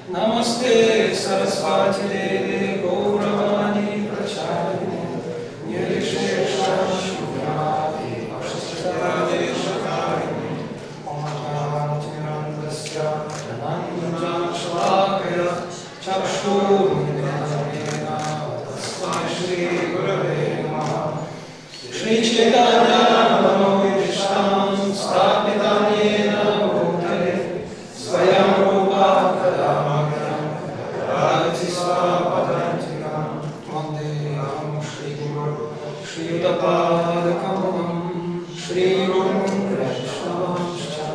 Namaste Saraswati Devi Gauravani Pracharine Nirvishesha Shubhyati Ashtadevi Shakarine Om Tirandasya Nandanjana Shalakaya Chakshurmidhamena Tasmai Shri Gurave Namaha Shri Chaitanya Manojishtam Stapitam Yena Bhutale Swayam Rupa Kadamagram Radhati Swapadantikam Vandeham Shri Guru Shri Uttapadakalam Shri Guru Vaishnavamscha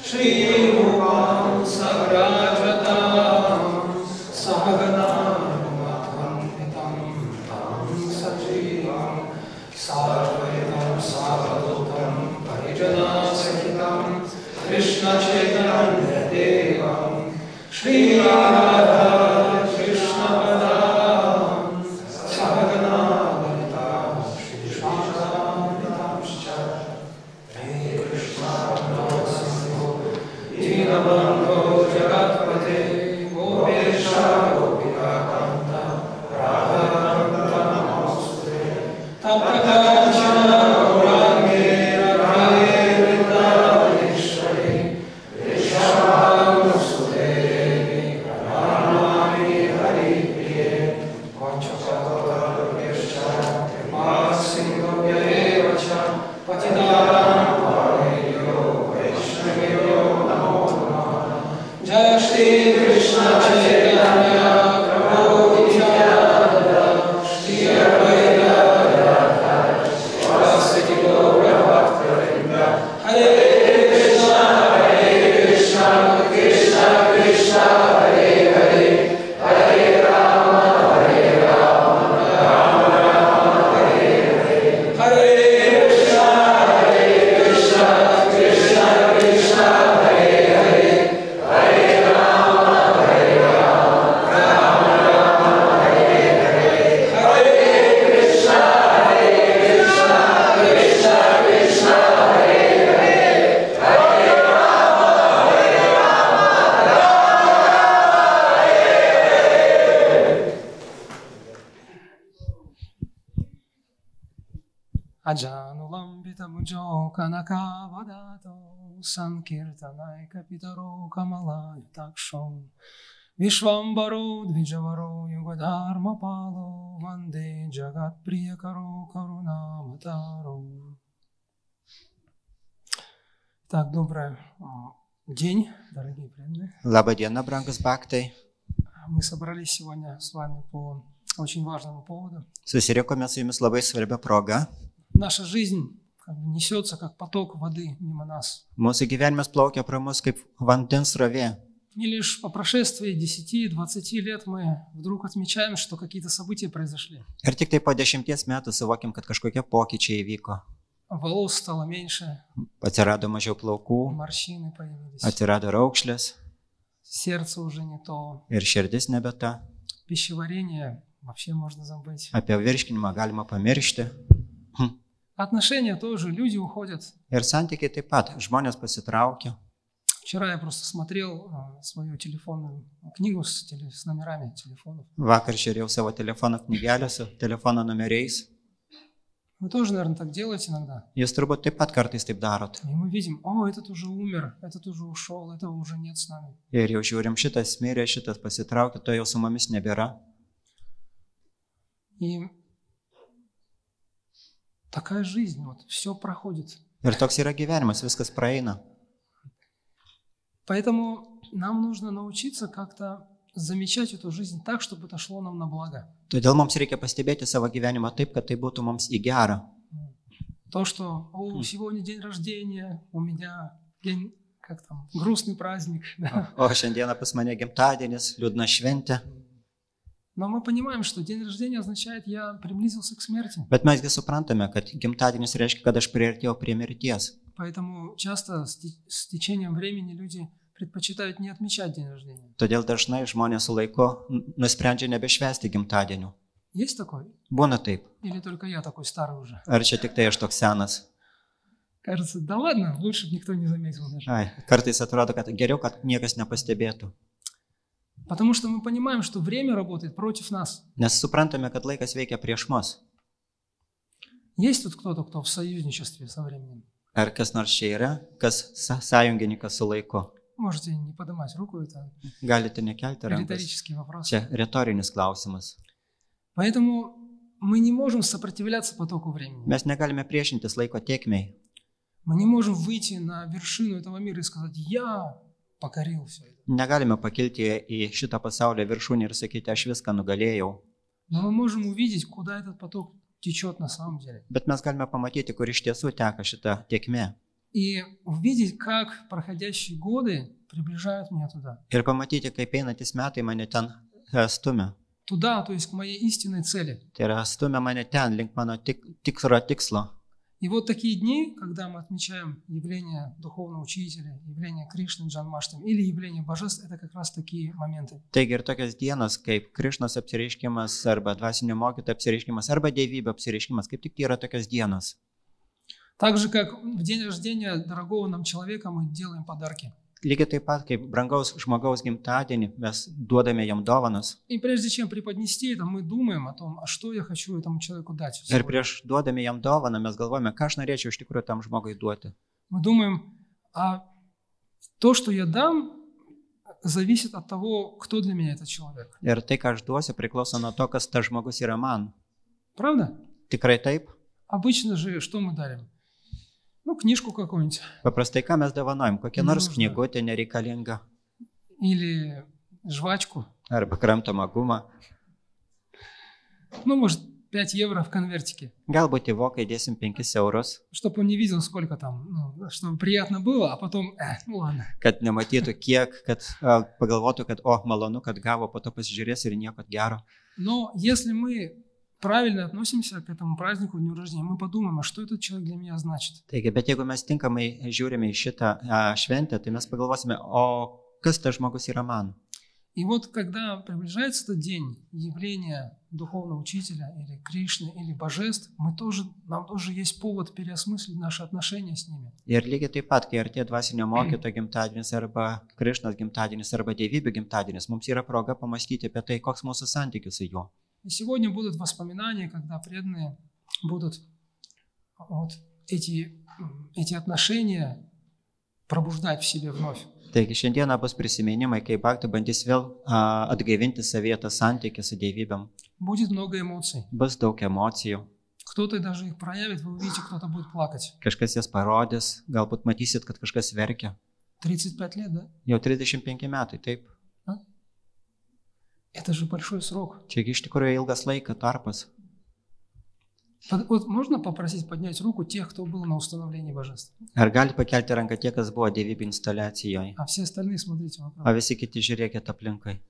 Shri Rupam Sagrajatam Sahagana Madhvanvitam Tam Sajivam Sarvaitam Savadutam Parijana Sahitam Krishna Chaitanya Devam Shri Radha Krishna Padam Sahagana Lalita Shri Shashamritamscha Hare Krishna Sindhu Dinabandho Jagatpate Gopesha Gopika Kanta Radha Kanta Namaste Tapakachana Gaurange Radhe Vrindaveshwari Visham Sudevi Pranamami Hari Priye Vanchakapalabhyascha Kripasinghobhyaevacha Patitanam Pavanebhyo Vaishnavebhyo Namo Namaha Jai Shri Krishna Chaitanya Prabhu Nityananda Shri Advaita Gadadhara Sivasati Gaura Bhakta-vrinda Hare Krishna Krishna Krishna Hare Hare Hare Rama Rama Rama Hare Hare Hare Krishna Krishna Krishna Hare Hare Hare Rama Rama Rama Hare Hare Hare Krishna Krishna Krishna Hare Hare Hare Ajanulambita Bhujo Kanakavadato Sankirtanaika Pitaro Kamalaya Takshom Vishvambaro Dvijavaro Yugadharma Palo Vande Jagat Priyakaro Karunamataro. Так, добрый день, дорогие преданные. Labą dieną, brangus bhaktai. Мы собрались сегодня с вами по очень важному поводу. Susirinkome su jumis labai svarbia proga. Наша жизнь несется как поток воды мимо нас. Mūsų gyvenimas plaukia pro mus kaip vandens srovė. И лишь по прошествии 10-20 лет мы вдруг отмечаем, что какие-то события произошли. Ir tik tai po 10 metų suvokiam, kad kažkokie pokyčiai įvyko. Волос стало меньше, Atsirado mažiau plaukų, морщины появились, atsirado raukšlės сердце уже не то, ir širdis nebe ta. пищеварение вообще можно забыть. Apie virškinimą galima pamiršti. Отношения тоже, люди уходят. Ir santykiai taip pat. Žmonės pasitraukia. Вчера я просто смотрел свою телефонную книгу с номерами телефонов. Vakar žiūrėjau savo telefono knygelę su telefono numeriais. Вы тоже, наверное, так делаете иногда. Jūs turbūt taip pat kartais taip darot. И мы видим, о, этот уже умер, этот уже ушел, этого уже нет с нами. Ir jau žiūrim, šitas mirė, šitas pasitraukė, to jau su mumis nebėra. И такая жизнь, вот, все проходит. Ir toks yra gyvenimas, viskas praeina. Поэтому нам нужно научиться как-то замечать эту жизнь так, чтобы это шло нам на благо. Todėl mums reikia pastebėti savo gyvenimą taip, kad tai būtų mums į gerą. То, что сегодня день рождения, у меня день, как там, грустный праздник. Да. O šiandieną pas mane gimtadienis, liūdna šventė. Но мы понимаем, что день рождения означает, я приблизился к смерти. Bet mesgi suprantame, kad gimtadienis reiškia, kad aš priartėjau prie mirties. Поэтому часто с течением времени люди предпочитают не отмечать день рождения. Todėl dažnai žmonės su laiku nusprendžia nebešvęsti gimtadienių. Есть такой? Būna taip. Или только я такой старый уже? Ar čia tik tai aš toks senas? Кажется, да ладно, лучше бы никто не заметил даже. Ai, kartais atrodo, kad geriau, kad niekas nepastebėtų. Потому что мы понимаем, что время работает против нас. Nes suprantame, kad laikas veikia prieš mus. Есть тут кто-то, кто в союзничестве со временем? Ar kas nors čia yra, kas sąjungininkas su laiku? Можете не поднимать руку, это Galite nekelti rankos. риторический вопрос. Čia retorinis klausimas. Поэтому мы не можем сопротивляться потоку времени. Mes negalime priešintis laiko tėkmei. Мы не можем выйти на вершину этого мира и сказать, я покорил все это. Negalime pakilti į šitą pasaulio viršūnį ir sakyti, aš viską nugalėjau. Но мы можем увидеть, куда этот поток течет на самом деле. Bet mes galime pamatyti, kur iš tiesų teka šita tėkmė. И увидеть, как проходящие годы приближают меня туда. Ir pamatyti, kaip einantis metai mane ten stumia. Туда, то есть к моей истинной цели. Tai yra stumia mane ten, link mano tikro tikslo. И вот такие дни, когда мы отмечаем явление духовного учителя, явление Кришны Джанмаштами или явление божеств, это как раз такие моменты. Taigi ir tokias dienas, kaip Krišnos apsireiškimas, arba dvasinio mokytojo apsireiškimas, arba dievybė apsireiškimas, kaip tik tai yra tokios dienos. Так же, как в день рождения дорогого нам человека мы делаем подарки. Lygiai taip pat, kaip brangaus žmogaus gimtadienį, mes duodame jam dovanas. И прежде чем преподнести это, мы думаем о том, а что я хочу этому человеку дать. Ir prieš duodami jam dovaną, mes galvojame, ką aš norėčiau iš tikrųjų tam žmogui duoti. Мы думаем, а то, что я дам, зависит от того, кто для меня этот человек. Ir tai, ką aš duosiu, priklauso nuo to, kas tas žmogus yra man. Правда? Tikrai taip? Обычно же что мы дарим? Ну, книжку какую-нибудь. Paprastai, ką mes dovanojam, kokią nors Nežinau. knygutę nereikalingą, Или жвачку. arba kramtomą gumą. Ну, может, 5 евро в конвертике. Galbūt į voką įdėsim 5 eurus, Чтобы он не видел, сколько там. Ну, чтобы приятно было, а потом, ну ладно. kad nematytų kiek, kad pagalvotų, kad malonu, kad gavo, po to pasižiūrės ir nieko gero. Но если мы правильно относимся к этому празднику, дню рождения, мы подумаем, а что этот человек для меня значит? Taigi, bet jeigu mes tinkamai žiūrime į šitą šventę, tai mes pagalvosime, o kas tas žmogus yra man. И вот когда приближается этот день явления духовного учителя или Кришны, или божеств, нам тоже есть повод переосмыслить наши отношения с ними. Ir lygiai taip pat, kai artėja dvasinio mokytojo gimtadienis arba Krišnos gimtadienis arba dievybių gimtadienis, mums yra proga pamastyti apie tai, koks mūsų santykis su juo. И сегодня будут воспоминания, когда преданные будут вот эти отношения пробуждать в себе вновь. Taigi šiandieną bus prisiminimai, kai Bhakti bandys vėl atgaivinti savyje tą santykį su dievybėm. Будет много эмоций. Bus daug emocijų. Кто-то даже их проявит, вы увидите, кто-то будет плакать. Kažkas jas parodys, galbūt matysit, kad kažkas verkia. 35 лет, да? Jau 35 metai, taip. Это же большой срок. Čia iš tikrųjų ilgas laiko tarpas. Вот можно попросить поднять руку тех, кто был на установлении божеств? Ar gali pakelti ranką tie, kas buvo dievybė instaliacijoje? А все остальные, смотрите вокруг. O visi kiti žiūrėkite aplinkai.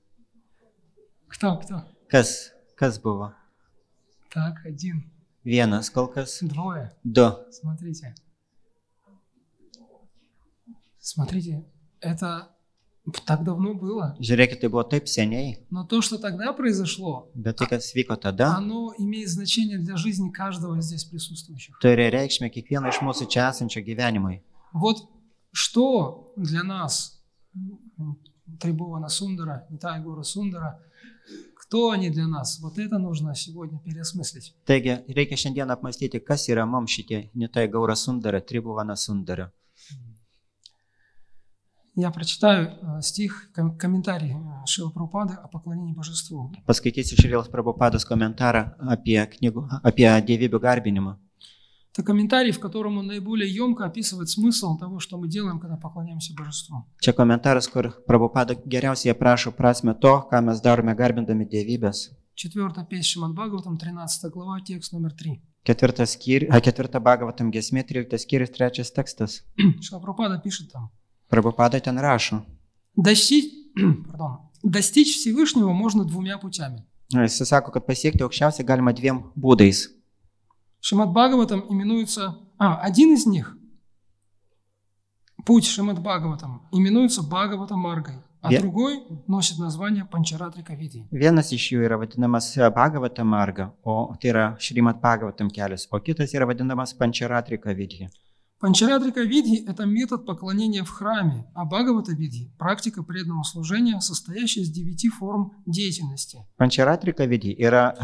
Кто? Kas buvo? Так, 1. Vienas, kol kas 2. 2. Смотрите, это так давно было. Žiūrėkite, tai buvo taip seniai, Но то, что тогда произошло, bet tai, kas vyko tada, оно имеет значение для жизни каждого здесь присутствующих. turi reikšmę kiekvieno iš mūsų čia esančio gyvenimui. Вот что для нас, Трибхувана Сундара, Нитай Гора Сундара, кто они для нас? Вот это нужно сегодня переосмыслить. Taigi, reikia šiandien apmastyti, kas yra mums šitie Nitai Gaura Sundara, Tribhuvana Sundara. Я прочитаю стих, комментарий Шрилы Прабхупады о поклонении божеству. Paskaitysiu Šrilos Prabhupados komentarą apie dievybių garbinimą. Это комментарий, в котором он наиболее емко описывает смысл того, что мы делаем, когда поклоняемся божеству. Čia komentaras, kur Prabhupada geriausiai aprašo prasme to, ką mes darome garbindami dievybės. 4 песня Шримад Бхагаватам, 13 глава, текст номер 3. 4 Bhagavatam giesmė, 13 skyrius, 3 tekstas. Шрила Прабхупада пишет там. Prabhupada ten rašo. Достичь Всевышнего можно 2 путями. Jis sako, kad pasiekti aukščiausiai galima 2 būdais. Шримад Бхагаватам именуется... один из них, путь Шримад Бхагаватам, именуется Бхагавата Маргой. а другой носит название Панчаратрика Види. Vienas iš jų yra vadinamas Bhagavata Marga, o tai yra Šrimat Bhagavatam kelias, o kitas yra vadinamas Pancharatrika Vidhi. Панчаратрика Види – это метод поклонения в храме, а Бхагавата Види – практика преданного служения, состоящая из 9 форм деятельности. Pancharatrika Vidhi yra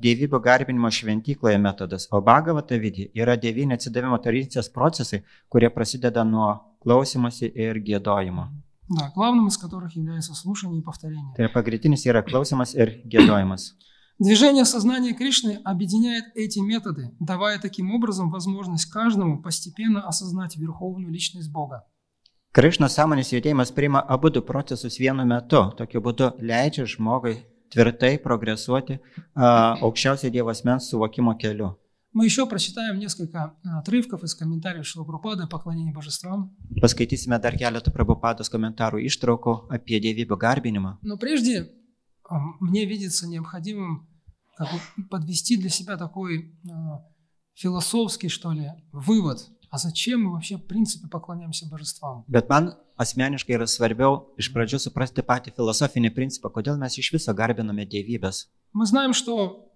dievybių garbinimo šventykloje metodas, o Bhagavata Vidhi yra 9 atsidavimo tarystės procesai, kurie prasideda nuo klausymosi ir giedojimo. Да, главным из которых является слушание и повторение. Tai pagrindinis yra klausimas ir giedojimas. Движение сознания Кришны объединяет эти методы, давая таким образом возможность каждому постепенно осознать верховную личность Бога. Krišnos sąmonės judėjimas priima abu du procesus vienu metu. Tokiu būdu leidžia žmogui tvirtai progresuoti aukščiausio Dievo asmens suvokimo keliu. Мы еще прочитаем несколько отрывков из комментариев Шрилы Прабхупады о поклонении божествам. Paskaitysime dar keletą Prabhupados komentarų ištraukų apie dievybių garbinimą. Но прежде мне видится необходимым подвести для себя такой философский, что ли, вывод. А зачем мы вообще в принципе поклоняемся божествам? Bet man asmeniškai yra svarbiau iš pradžių suprasti patį filosofinį principą, kodėl mes iš viso garbiname dievybės. Мы знаем, что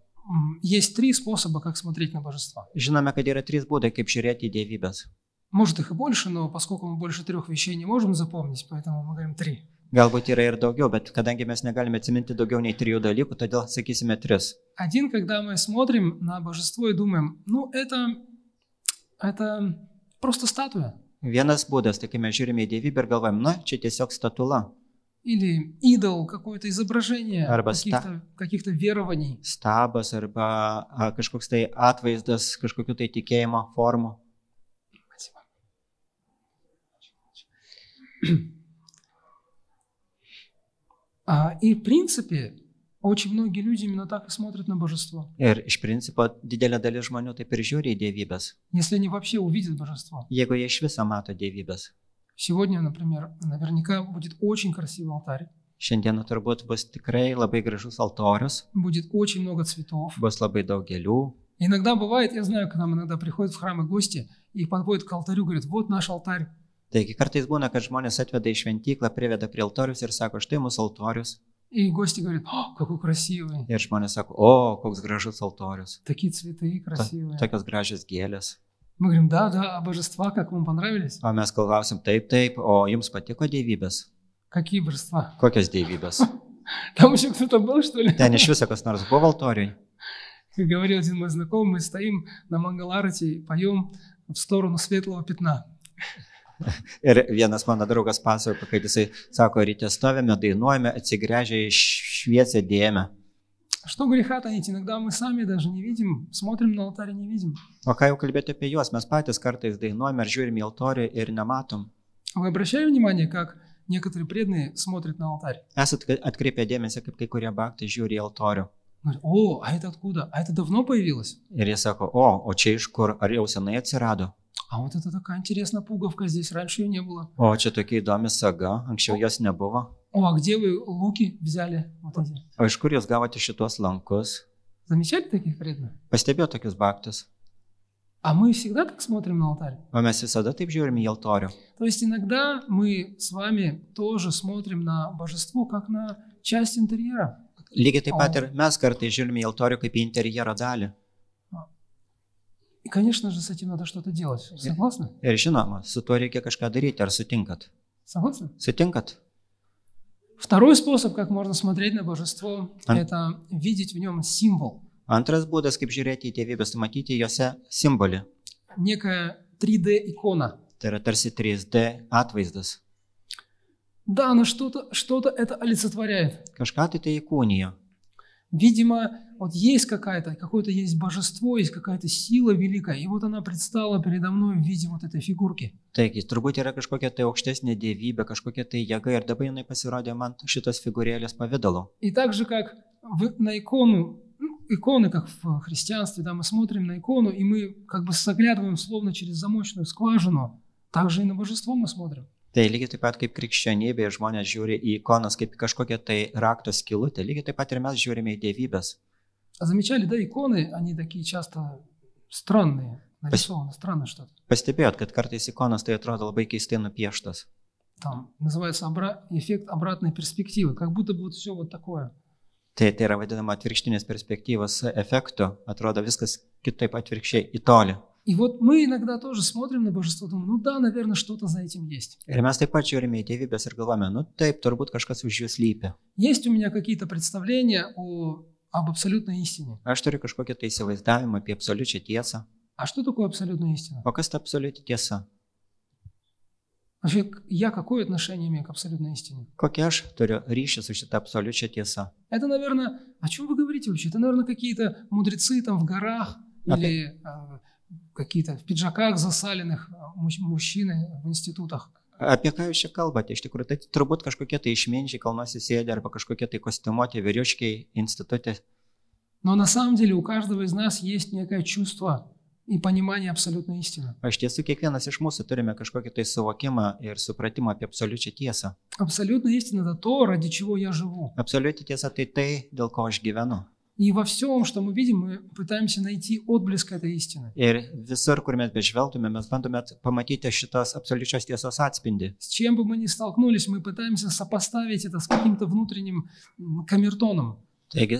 есть 3 способа, как смотреть на божества. Žinome, kad yra 3 būdai, kaip žiūrėti į dievybės. Может их и больше, но поскольку мы больше 3 вещей не можем запомнить, поэтому мы говорим 3. Galbūt yra ir daugiau, bet kadangi mes negalime atsiminti daugiau nei 3 dalykų, todėl sakysime 3. Один, когда мы смотрим на божество и думаем, ну это просто статуя. Vienas būdas, tai kai mes žiūrime į dievybę ir galvojam, na, čia tiesiog statula. Или идол, какое-то изображение Arba каких-то верований. Stabas arba kažkoks tai atvaizdas, kažkokiu tai tikėjimo formų. И в принципе, очень многие люди именно так и смотрят на божество. Ir iš principo didelė dalis žmonių taip ir žiūri į dievybės. Если они вообще увидят божество. Jeigu jie iš viso mato dievybės. Сегодня, например, наверняка будет очень красивый алтарь. Šiandieną turbūt bus tikrai labai gražus altorius. Будет очень много цветов. Bus labai daug gėlių. Иногда бывает, я знаю, к нам иногда приходят в храмы гости и подводят к алтарю, говорят, вот наш алтарь. Taigi kartais būna, kad žmonės atveda į šventyklą, priveda prie altorius ir sako, štai mūsų altorius. И гости говорят, о, какой красивый. Ir žmonės sako, o, koks gražus altorius. Такие цветы красивые. Tokios gražios gėlės. Мы говорим, да, а божества, как вам понравились? O mes klausim, taip, o jums patiko dievybės? Какие божества? Kokios dievybės? Там еще кто-то был, что ли? Ten iš viso kas nors buvo altoriui. Как говорил один мой знакомый, мы стоим на Мангаларате и поем в сторону светлого пятна. Ir vienas mano draugas pasakojo, kad jisai sako, ryte stovime, dainuojame, atsigręžę į šviesę dėmę. Что греха таить? Иногда мы сами даже не видим, смотрим на алтарь и не видим. O ką jau kalbėti apie juos, mes patys kartais dainuojame ir žiūrime į altorių ir nematom. Вы обращали внимание, как некоторые преданные смотрят на алтарь? Esat atkreipę dėmesį, kaip kai kurie bhaktai žiūri į altorių. Говорят, о, а это откуда? А это давно появилось? Ir jie sako, o čia iš kur, ar jau senai atsirado? А вот это такая интересная пуговка, здесь раньше ее не было. O čia tokia įdomi saga, anksčiau jos nebuvo. О, а где вы луки взяли? Вот эти. O iš kur jūs gavote šitos lankus? Замечали таких преданных? Pastebėjau tokius bhaktus. А мы всегда так смотрим на алтарь. O mes visada taip žiūrime į altorių. То есть иногда мы с вами тоже смотрим на божество, как на часть интерьера. Lygiai taip pat ir mes kartais žiūrime į altorių kaip į interjero dalį. И, конечно же, с этим надо что-то делать. Согласны? Ir žinoma, su tuo reikia kažką daryti, ar sutinkat? Согласны? Sutinkat? Второй способ, как можно смотреть на божество, это видеть в нем символ. Antras būdas, kaip žiūrėti į dievybės, matyti juose simbolį. Некая 3D икона. Tai yra tarsi 3D atvaizdas. Да, она что-то это олицетворяет. Kažką tai įkūnijo. Видимо, вот есть какое-то есть божество, есть какая-то сила великая, и вот она предстала передо мной в виде вот этой фигурки. Taigi, turbūt yra kažkokia tai aukštesnė dievybė, kažkokia tai jėga ir dabar jinai pasirodė man šitos figūrėlės pavidalu. И так же, как на иконы, как в христианстве, да, мы смотрим на икону, и мы как бы заглядываем словно через замочную скважину, так же и на божество мы смотрим. Tai lygiai taip pat kaip krikščionybėje žmonės žiūri į ikonas kaip kažkokią tai rakto skylutę, lygiai taip pat ir mes žiūrime į dievybės. А замечали, да, иконы, они такие часто странные, нарисованы, странно что-то. Pastebėjot, kad kartais ikonas tai atrodo labai keistai nupieštas. там называется эффект обратной перспективы, как будто бы вот все вот такое. Tai yra vadinama atvirkštinės perspektyvos efektu, atrodo viskas kitaip atvirkščiai į tolį. И вот мы иногда тоже смотрим на божество, думаем, ну да, наверное, что-то за этим есть. Ir mes taip pat žiūrime į dievybės ir galvome, nu taip, turbūt kažkas už jų slypi. Есть у меня какие-то представления об абсолютной истине. Aš turiu kažkokį tai įsivaizdavimą apie absoliučią tiesą. А что такое абсолютная истина? O kas ta absoliuti tiesa? Вообще, я какое отношение имею к абсолютной истине? Kokia aš turiu ryšį su šitą absoliučią tiesą? Это, наверное, о чем вы говорите вообще? Это, наверное, какие-то мудрецы там в горах или какие-то в пиджаках засаленных мужчины в институтах. Apie ką jūs čia kalbate? Iš tikrųjų, tai turbūt kažkokie tai išminčiai kalnuose sėdė arba kažkokie tai kostiumuoti vyriškiai institutė. Но на самом деле у каждого из нас есть некое чувство и понимание абсолютной истины. O iš tiesų, kiekvienas iš mūsų turime kažkokį tai suvokimą ir supratimą apie absoliučią tiesą. Абсолютная истина – это то, ради чего я живу. Absoliuti tiesa tai tai, dėl ko aš gyvenu. И во всем, что мы видим, мы пытаемся найти отблеск этой истины. Ir visur, kur mes bežvelgtume, mes bandome pamatyti šitos absoliučios tiesos atspindį. С чем бы мы ни столкнулись, мы пытаемся сопоставить это с каким-то внутренним камертоном. Taigi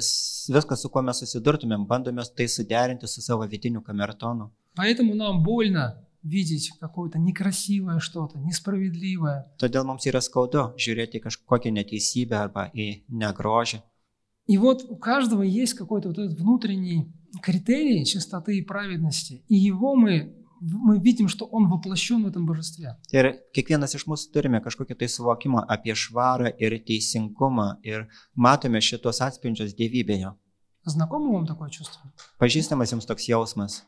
viskas, su kuo mes susidurtumėm, bandome tai suderinti su savo vidiniu kamertonu. Поэтому нам больно видеть какое-то некрасивое что-то, несправедливое. Todėl mums yra skaudu žiūrėti kažkokią neteisybę arba į negrožį. И вот у каждого есть какой-то вот этот внутренний критерий чистоты и праведности, и его мы видим, что он воплощен в этом божестве. Ir kiekvienas iš mūsų turime kažkokį tai suvokimą apie švarą ir teisingumą ir matome šitos atspindžius dievybėje. Знакомо вам такое чувство? Pažįstamas jums toks jausmas?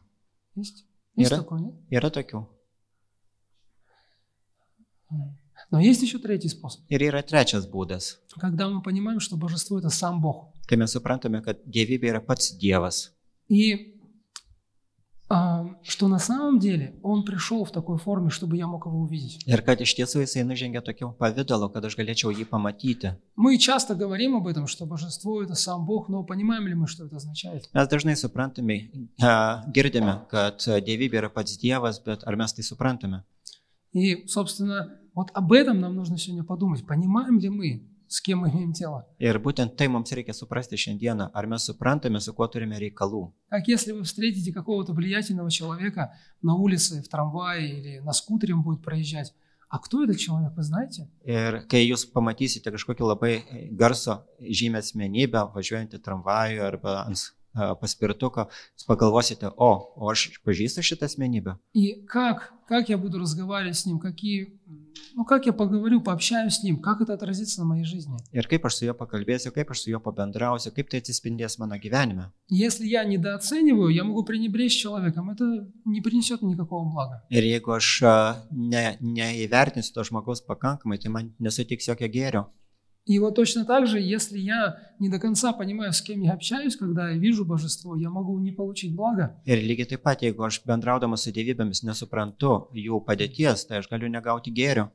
Есть? Есть Yra, такое, нет? yra tokių. Но есть еще третий способ. Ir yra trečias būdas, Когда мы понимаем, что божество – это сам Бог. kai mes suprantame, kad dievybė yra pats Dievas. И что на самом деле Он пришел в такой форме, чтобы я мог его увидеть. Ir kad iš tiesų jisai nužengė tokiu pavydalu, kad aš galėčiau jį pamatyti. Мы часто говорим об этом, что божество – это сам Бог, но понимаем ли мы, что это означает? Mes dažnai suprantame, girdime, kad dievybė yra pats Dievas, bet ar mes tai suprantame? И, собственно, вот об этом нам нужно сегодня подумать. Понимаем ли мы, с кем мы имеем дело? Ir būtent tai mums reikia suprasti šiandieną, ar mes suprantame, su kuo turime reikalų. Как если вы встретите какого-то влиятельного человека на улице, в трамвае или на скутере он будет проезжать. А кто этот человек, вы знаете? Ir kai jūs pamatysite kažkokį labai garso žymę asmenybę, važiuojantį tramvajų arba ant paspirtuko, jūs pagalvosite, o aš pažįstu šitą asmenybę. И как я буду разговаривать с ним, как я поговорю, пообщаюсь с ним, как это отразится на моей жизни? Ir kaip aš su juo pakalbėsiu, kaip aš su juo pabendrausiu, kaip tai atsispindės mano gyvenime. Если я недооцениваю, я могу пренебречь человеком, это не принесет никакого блага. Ir jeigu aš neįvertinsiu to žmogaus pakankamai, tai man nesutiks jokio gėrio. И вот точно так же, если я не до конца понимаю, с кем я общаюсь, когда я вижу божество, я могу не получить блага. Ir lygiai taip pat, jeigu aš bendraudamas su dievybėmis nesuprantu jų padėties, tai aš galiu negauti gėrio.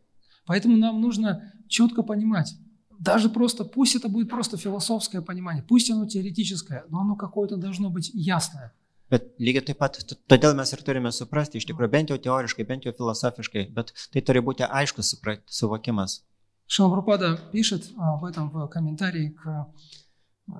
Поэтому нам нужно четко понимать, даже просто, пусть это будет просто философское понимание, пусть оно теоретическое, но оно какое-то должно быть ясное. Bet lygiai taip pat, todėl mes ir turime suprasti, iš tikrųjų, bent jau teoriškai, bent jau filosofiškai, bet tai turi būti aiškus suvokimas. Шрила Прабхупада пишет об этом в комментарии к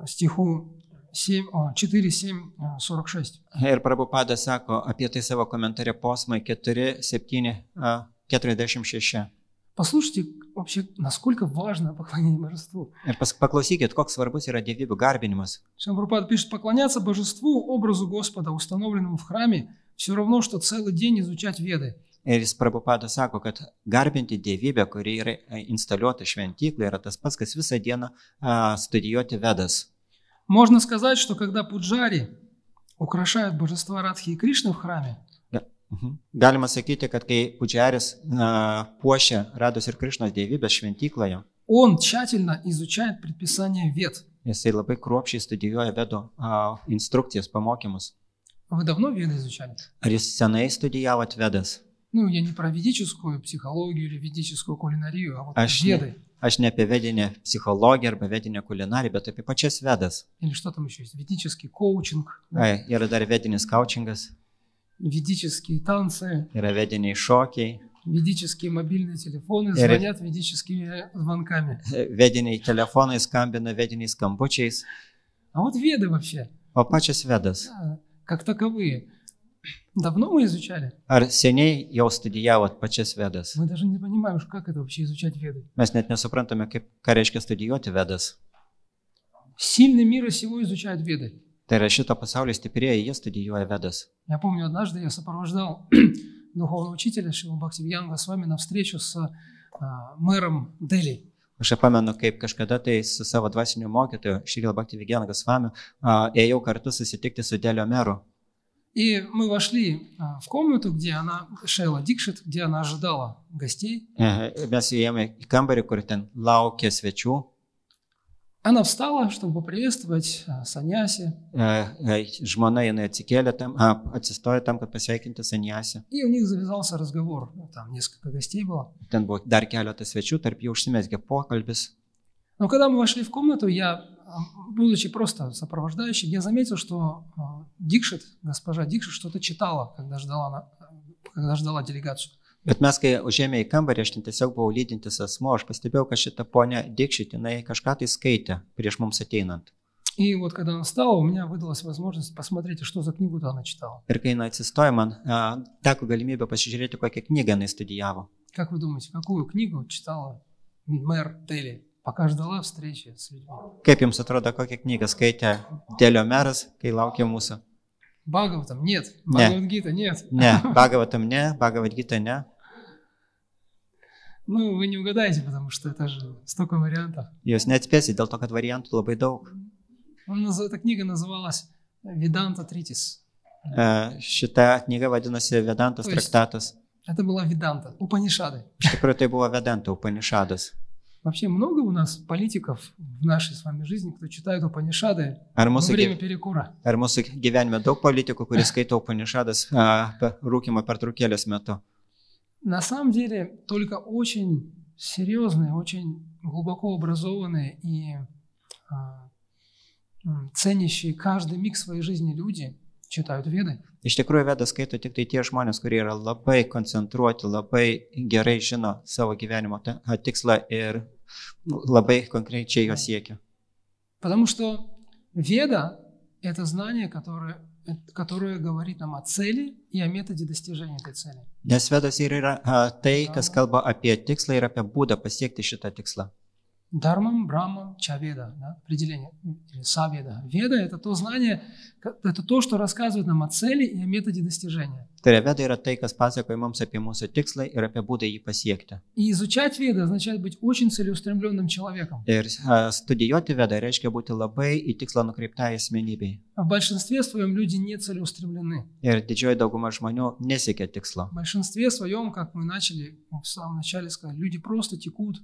стиху 4.7.46. Ir Prabhupada sako apie tai savo komentare posmai 4.7.46. Послушайте, вообще, насколько важно поклонение божеству. Ir paklausykit, koks svarbus yra dievybių garbinimas. Шрила Прабхупада пишет, поклоняться божеству, образу Господа, установленному в храме, все равно, что целый день изучать Веды. Ir jis Prabhupada sako, kad garbinti dievybę, kuri yra instaliuota šventykloje, yra tas pats, kas visą dieną studijuoti Vedas. Можно сказать, что когда пуджари украшают божества Радхи и Кришны в храме, Galima sakyti, kad kai pudžiaris puošia Rados ir Krišnos dievybės šventykloje, он тщательно изучает предписания Вед. jisai labai kruopščiai studijuoja Vedų instrukcijas, pamokymus. Вы давно Веды изучали? Ar jis senai studijavot Vedas? Ну, я не про ведическую психологию или ведическую кулинарию, а вот Aš Веды. ne apie vedinę psichologiją arba vedinę kulinariją, bet apie pačias Vedas. Или что там еще есть? Ведический коучинг, Yra dar vedinis coachingas, ведические танцы, yra vediniai šokiai, Ведические мобильные телефоны звонят ведическими звонками. Vediniai telefonai skambina vediniais skambučiais. А вот веды вообще, O pačios Vedas. как таковые, давно мы изучали? Ar seniai jau studijavot pačias Vedas? Мы даже не понимаем, как это вообще изучать веды. Mes net nesuprantame, ką reiškia studijuoti Vedas. Сильный мира сего изучают веды. Tai yra šito pasaulio stiprieji, jie studijuoja Vedas. Я помню, однажды я сопровождал духовного учителя Шрила Бхактивиданга с вами на встречу с мэром Дели. Aš pamenu, kaip kažkada tai su savo dvasiniu mokytoju, Šrila Bhaktivinoda Swami, ėjau kartu susitikti su Delio meru. И мы вошли в комнату, где она, Шейла Дикшит, где она ожидала гостей. Mes įėjome į kambarį, kur ten laukė svečių. Она встала, чтобы поприветствовать саньяси. Žmona jinai atsikėlė tam, atsistojo tam, kad pasveikinti sanjasį. И у них завязался разговор. Там несколько гостей было. Ten buvo dar keletas svečių, tarp jų užsimezgė pokalbis. Но когда мы вошли в комнату, я, будучи просто сопровождающим, я заметил, что Дикшит, госпожа Дикшит, что-то читала, когда ждала делегацию. Bet mes, kai užėmė į kambarį, aš ten tiesiog buvau lydintis asmo, aš pastebėjau, kad šita ponia Dikšit, jinai kažką tai skaitė prieš mums ateinant. И вот когда она встала, у меня выдалась возможность посмотреть, что за книгу-то она читала. Ir kai jinai atsistojo, man teko galimybė pasižiūrėti, kokią knygą jinai studijavo. Как вы думаете, какую книгу читала мэр Дели, пока ждала встречи с людьми? Kaip jums atrodo, kokią knygą skaitė Delio meras, kai laukė mūsų? Бхагаватам нет, Бхагавад-гита нет. Ne, Bhagavatam ne, Bhagavad-gita ne. Ну, вы не угадаете, потому что это же столько вариантов. Jūs neatspėsite dėl to, kad variantų labai daug. Эта книга называлась «Веданта Тритис». Šita knyga vadinasi Vedantos traktatas. Это была Веданта, Упанишады. Iš tikrųjų, tai buvo Vedanta Upanishadas. Вообще много у нас политиков в нашей с вами жизни, кто читает Упанишады Ar во mūsų, время перекура. ar mūsų gyvenime daug politikų, kurie skaito Upanishadas rūkymo pertraukėlės metu? На самом деле только очень серьезные, очень глубоко образованные и ценящие каждый миг своей жизни люди читают Веды. Iš tikrųjų, Vedas skaito tik tai tie žmonės, kurie yra labai koncentruoti, labai gerai žino savo gyvenimo tikslą ir labai konkrečiai jo siekia. Потому что Веда – это знание, которое говорит нам о цели и о методе достижения этой цели. Nes Vedas ir yra tai, kas kalba apie tikslą ir apie būdą pasiekti šitą tikslą. Дармам, Брамам, Чаведа, да, определение, или Саведа. Веда – это то знание, это то, что рассказывает нам о цели и о методе достижения. Tai Veda yra tai, kas pasakoja mums apie mūsų tikslą ir apie būdą jį pasiekti. И изучать Веды означает быть очень целеустремленным человеком. Ir studijuoti Vedą reiškia būti labai į tikslą nukreiptai asmenybei. В большинстве своем люди не целеустремлены. Ir didžioji dauguma žmonių nesiekia tikslo. В большинстве своем, как мы начали в самом начале сказать, люди просто текут,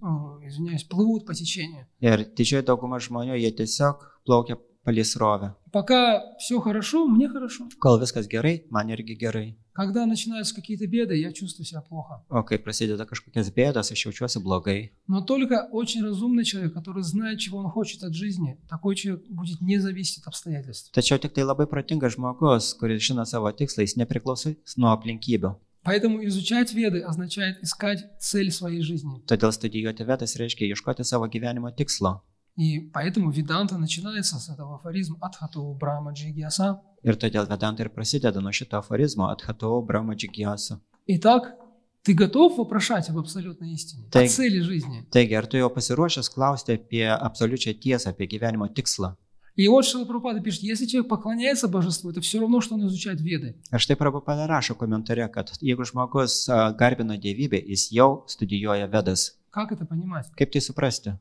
плывут по течению. Ir didžioji dauguma žmonių, jie tiesiog plaukia palei srovę. Пока все хорошо, мне хорошо. Kol viskas gerai, man irgi gerai. Когда начинаются какие-то беды, я чувствую себя плохо. O kai prasideda kažkokias bėdas, aš jaučiuosi blogai. Но только очень разумный человек, который знает, чего он хочет от жизни, такой человек будет не зависеть от обстоятельств. Tačiau tik tai labai protingas žmogus, kuris žino savo tikslą, jis nepriklauso nuo aplinkybių. Поэтому изучать Веды означает искать цель своей жизни. Todėl studijuoti Vedas reiškia ieškoti savo gyvenimo tikslo. И поэтому Веданта начинается с этого афоризма «Адхато Брахма Джигьяса». Ir todėl Vedanta ir prasideda nuo šito aforizmo Adhato Brahma Jigyasa. Итак, ты готов вопрошать об абсолютной истине, о цели жизни? Taigi, ar tu jau pasiruošęs klausti apie absoliučią tiesą, apie gyvenimo tikslą? И вот Шрила Прабхупада пишет, если человек поклоняется божеству, это все равно, что он изучает Веды. Ir štai Prabhupada rašo komentare, kad jeigu žmogus garbina dievybę, jis jau studijuoja Vedas. Как это понимать? Kaip tai suprasti?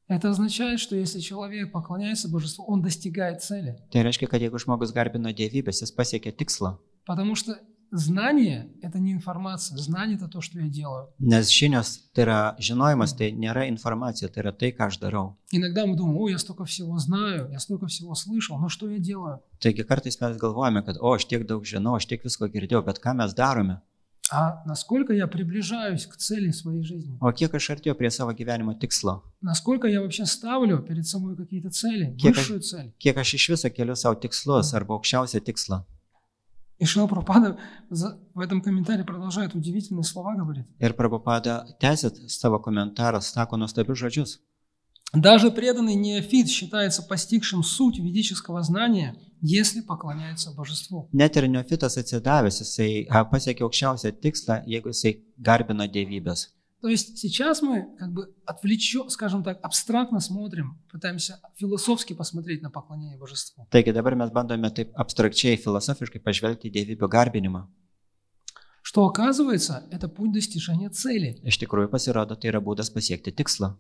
Это означает, что если человек поклоняется божеству, он достигает цели. Tai reiškia, kad jeigu žmogus garbina dievybės, jis pasiekia tikslą. Потому что знание – это не информация, знание – это то, что я делаю. Nes žinios, tai yra žinojimas, tai nėra informacija, tai yra tai, ką aš darau. Иногда мы думаем, ой, я столько всего знаю, я столько всего слышал, но что я делаю? Taigi kartais mes galvojame, kad aš tiek daug žinau, aš tiek visko girdėjau, bet ką mes darome? А насколько я приближаюсь к цели своей жизни? O kiek aš artėju prie savo gyvenimo tikslo? Насколько я вообще ставлю перед собой какие-то цели, высшую цель? Kiek aš iš viso keliu savo tikslus arba aukščiausią tikslą? И Шрила Прабхупада в этом комментарии продолжает удивительные слова, говорит. Ir Prabhupada tęsit savo komentarą, sako nuostabius žodžius. Даже преданный неофит считается постигшим суть ведического знания, если поклоняется божеству. Net ir neofitas atsidavęs, jisai pasiekė aukščiausią tikslą, jeigu jisai garbina dievybės. То есть сейчас мы как бы скажем так, абстрактно смотрим, пытаемся философски посмотреть на поклонение божеству. Taigi dabar mes bandome taip abstrakčiai, filosofiškai pažvelgti į dievybių garbinimą. Что оказывается, это путь достижения цели. Iš tikrųjų pasirodo, tai yra būdas pasiekti tikslą.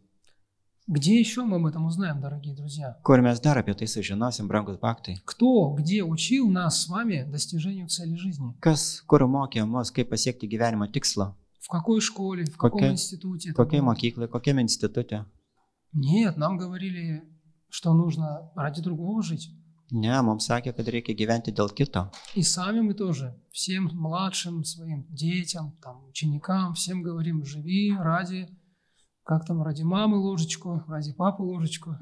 Где еще мы об этом узнаем, дорогие друзья? Kur mes dar apie tai sužinosim, brangus baktai? Кто, где учил нас с вами достижению цели жизни? Kas, kur mokė mus, kaip pasiekti gyvenimo tikslą? В какой школе, в каком институте? Kokiai mokyklai, kokiam institutė? Нет, нам говорили, что нужно ради другого жить. Ne, mums sakė, kad reikia gyventi dėl kito. И сами мы тоже, всем младшим своим детям, там, ученикам, всем говорим, живи ради, как там, ради мамы ложечку, ради папы ложечку.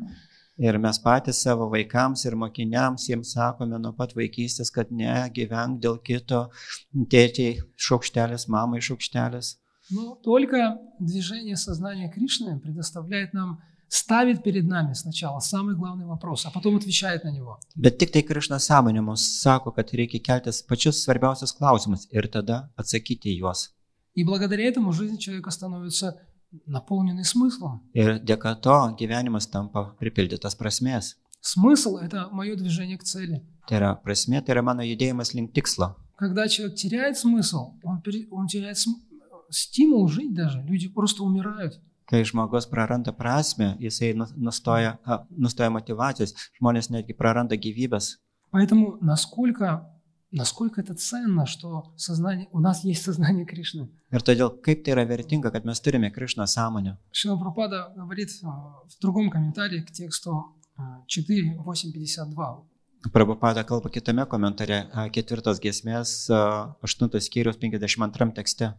Ir mes patys savo vaikams ir mokiniams jiems sakome nuo pat vaikystės, kad ne, gyvenk dėl kito, tėčiai šaukštelis, mamai šaukštelis. Но только движение сознания Кришны предоставляет нам, ставит перед нами сначала самый главный вопрос, а потом отвечает на него. Bet tik tai Krišna sąmonė mums sako, kad reikia keltis pačius svarbiausius klausimus ir tada atsakyti į juos. И благодаря этому жизнь человека становится наполненной смыслом. Ir dėka to gyvenimas tampa pripildytas prasmės. Смысл – это мое движение к цели. Tai yra prasmė, tai yra mano judėjimas link tikslo. Когда человек теряет смысл, он теряет стимул жить даже. Люди просто умирают. Kai žmogus praranda prasmę, jisai nustoja motyvacijos, žmonės netgi praranda gyvybės. Поэтому насколько это ценно, что у нас есть сознание Кришны. Ir todėl kaip tai yra vertinga, kad mes turime Krišną sąmonę. Шрила Прабхупада говорит в другом комментарии к тексту 4.8.52. Prabhupada kalba kitame komentare 4 giesmės 8 skyrius 52 tekste.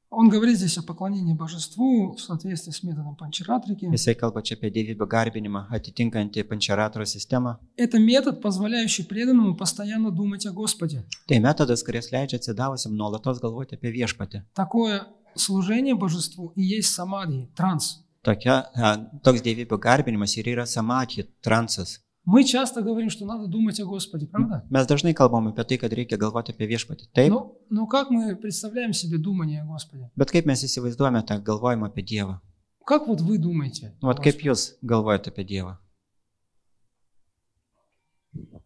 Он говорит здесь о поклонении божеству в соответствии с методом панчаратрики. Jisai kalba čia apie dievybių garbinimą atitinkantį pančaratros sistemą. Это метод, позволяющий преданному постоянно думать о Господе. Tai metodas, kuris leidžia atsidavusiam nuolatos galvoti apie viešpatį. Такое служение божеству и есть самадхи, транс. Toks dievybių garbinimas ir yra samadhi, transas. Мы часто говорим, что надо думать о Господе, правда? Mes dažnai kalbame apie tai, kad reikia galvoti apie viešpatį. Taip. Но как мы представляем себе думание о Господе? Bet kaip mes įsivaizduojame tą galvojimą apie Dievą? Как вот вы думаете? Vat kaip jūs galvojate apie Dievą?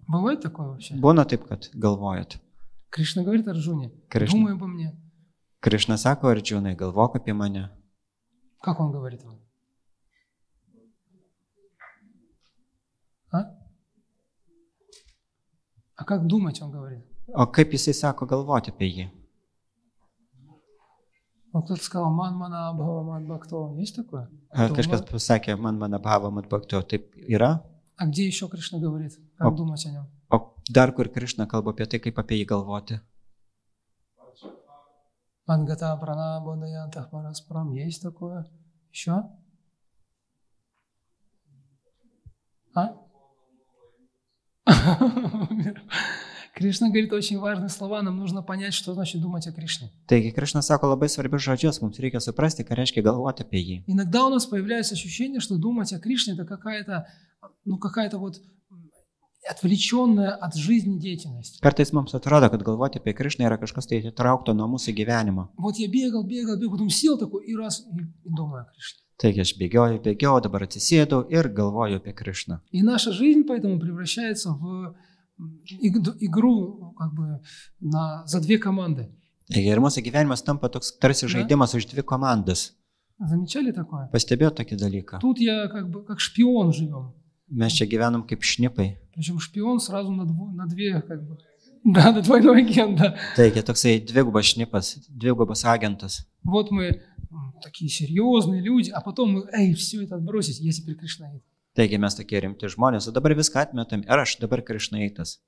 Бывает такое вообще? Būna taip, kad galvojat. Кришна говорит Арджуне, думай обо мне. Krišna sako Ardžunai, galvok apie mane. Как он говорит вам? А как думать, он говорит? O kaip jisai sako galvoti apie jį? Ну, кто-то сказал, ман мана бхава мад бхакто. Есть такое? Kažkas pasakė, man bhava mad bhakto. Taip yra? А где еще Кришна говорит? Как думать о нем? O dar kur Krišna kalba apie tai, kaip apie jį galvoti? Мангата прана бодаянтах параспарам. Есть такое? Еще? Кришна говорит очень важные слова, нам нужно понять, что значит думать о Кришне. Taigi Krišna sako labai svarbius žodžius, mums reikia suprasti, ką reiškia galvoti apie jį. Иногда у нас появляется ощущение, что думать о Кришне это какая-то вот отвлеченная от жизни деятельность. Kartais mums atrodo, kad galvoti apie Krišną yra kažkas tai atitraukto nuo mūsų gyvenimo. Вот я бегал, потом сел такой и раз и думаю о Кришне. Taigi aš bėgiau, dabar atsisėdau ir galvoju apie Krišną. И наша жизнь поэтому превращается в игру как бы за две команды. Ir mūsų gyvenimas tampa toks tarsi žaidimas už dvi komandas. Замечали такое? Pastebėjau tokį dalyką. Тут я как шпион живем. Mes čia gyvenam kaip šnipai. Причем шпион сразу на две как бы. Да, на двойной агент, да. Taigi toksai dvigubas šnipas, dvigubas agentas. Вот мы такие серьезные люди, а потом мы, все это отбросить, я теперь кришнаит. Taigi mes tokie rimti žmonės, o dabar viską atmetam ir aš dabar krišnaitas.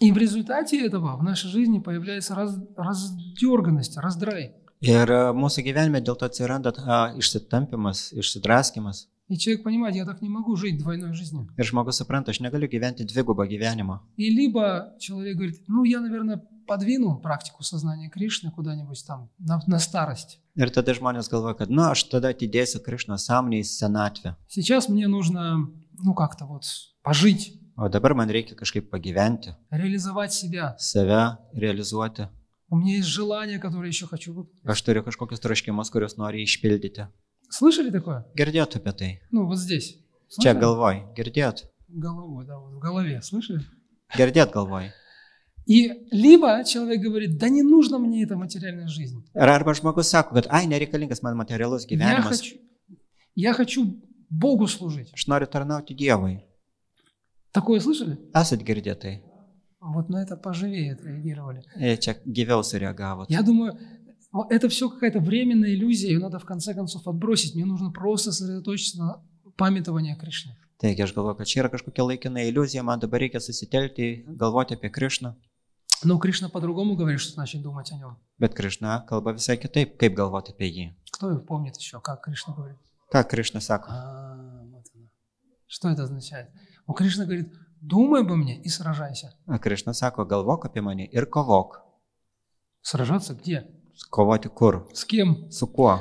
И в результате этого в нашей жизни появляется раздерганность, раздрай. Ir mūsų gyvenime dėl to atsiranda išsitampimas, išsidraskimas. И человек понимает, я так не могу жить двойной жизнью. Ir žmogus supranta, aš negaliu gyventi dvigubą gyvenimą. И либо человек говорит, ну я, наверное, подвину практику сознания Кришны куда-нибудь там на старость. Ir tada žmonės galvoja, kad, nu, aš tada atidėsiu Krišnos sąmonę į senatvę. Сейчас мне нужно, ну как-то вот пожить, O dabar man reikia kažkaip pagyventi, реализовать себя. save realizuoti. У меня есть желания, которые еще хочу выполнить. Aš turiu kažkokius troškimus, kuriuos noriu išpildyti. Слышали такое? Girdėjot apie tai? Ну вот здесь. Čia Слышали? galvoj. Girdėjot? Головой, да, вот в голове. Слышали? Girdėt galvoj. И либо человек говорит, да не нужна мне эта материальная жизнь. Ir arba žmogus sako, kad, ai, nereikalingas man materialus gyvenimas. Я хочу Богу служить. Aš noriu tarnauti Dievui. Такое слышали? Esat girdėję tai? Вот на это поживее отреагировали. Čia gyviau sureagavot. Я думаю, это все какая-то временная иллюзия, ее надо в конце концов отбросить. Мне нужно просто сосредоточиться на памятовании о Кришне. Taigi aš galvoju, kad čia yra kažkokia laikina iliuzija, man dabar reikia susitelkti, galvoti apie Krišną. Но Кришна по-другому говорит, что значит думать о нем. Bet Krišna kalba visai kitaip, kaip galvoti apie jį. Кто помнит еще, как Кришна говорит? Ką Krišna sako? Вот оно. Что это означает? Кришна говорит, думай обо мне и сражайся. Krišna sako, galvok apie mane ir kovok. Сражаться где? Kovoti kur? С кем? Su kuo?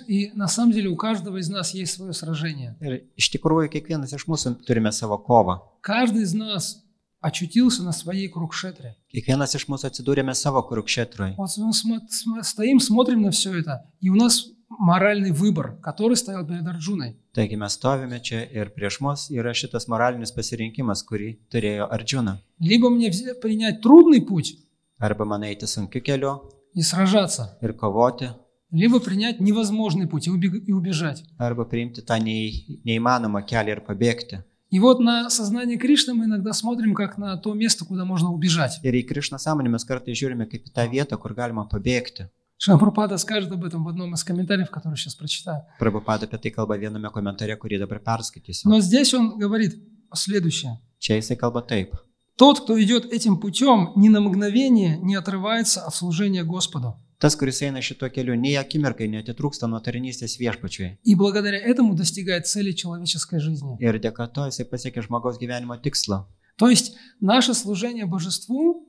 И на самом деле у каждого из нас есть свое сражение. Ir iš tikrųjų, kiekvienas iš mūsų turime savo kovą. Каждый из нас очутился на своей Курукшетре. Kiekvienas iš mūsų atsidūrėme savo Kurukšetrui. Вот мы стоим, смотрим на все это, и у нас моральный выбор, который стоял перед Арджуной. Taigi mes stovime čia ir prieš mus yra šitas moralinis pasirinkimas, kurį turėjo Ardžuna. Либо мне принять трудный путь Arba man eiti sunkiu keliu и сражаться, ir kovoti, либо принять невозможный путь и убежать. arba priimti tą neįmanomą kelią ir pabėgti. И вот на сознание Кришны мы иногда смотрим как на то место, куда можно убежать. Ir į Krišną sąmonę mes kartais žiūrime kaip į tą vietą, kur galima pabėgti. Шрила скажет об этом в одном из комментариев, который сейчас прочитаю. Prabhupada apie tai kalba viename komentare, kurį dabar perskaitysiu. Но здесь он говорит следующее. Čia jisai kalba taip. Тот, кто идет этим путем, ни на мгновение не отрывается от служения Господу. Tas, kuris eina šito keliu, nei akimirkai netitrūksta nuo tarnystės viešpačiui. И благодаря этому достигает цели человеческой жизни. Ir dėka to jisai pasiekia žmogaus gyvenimo tikslą. То есть наше служение Божеству,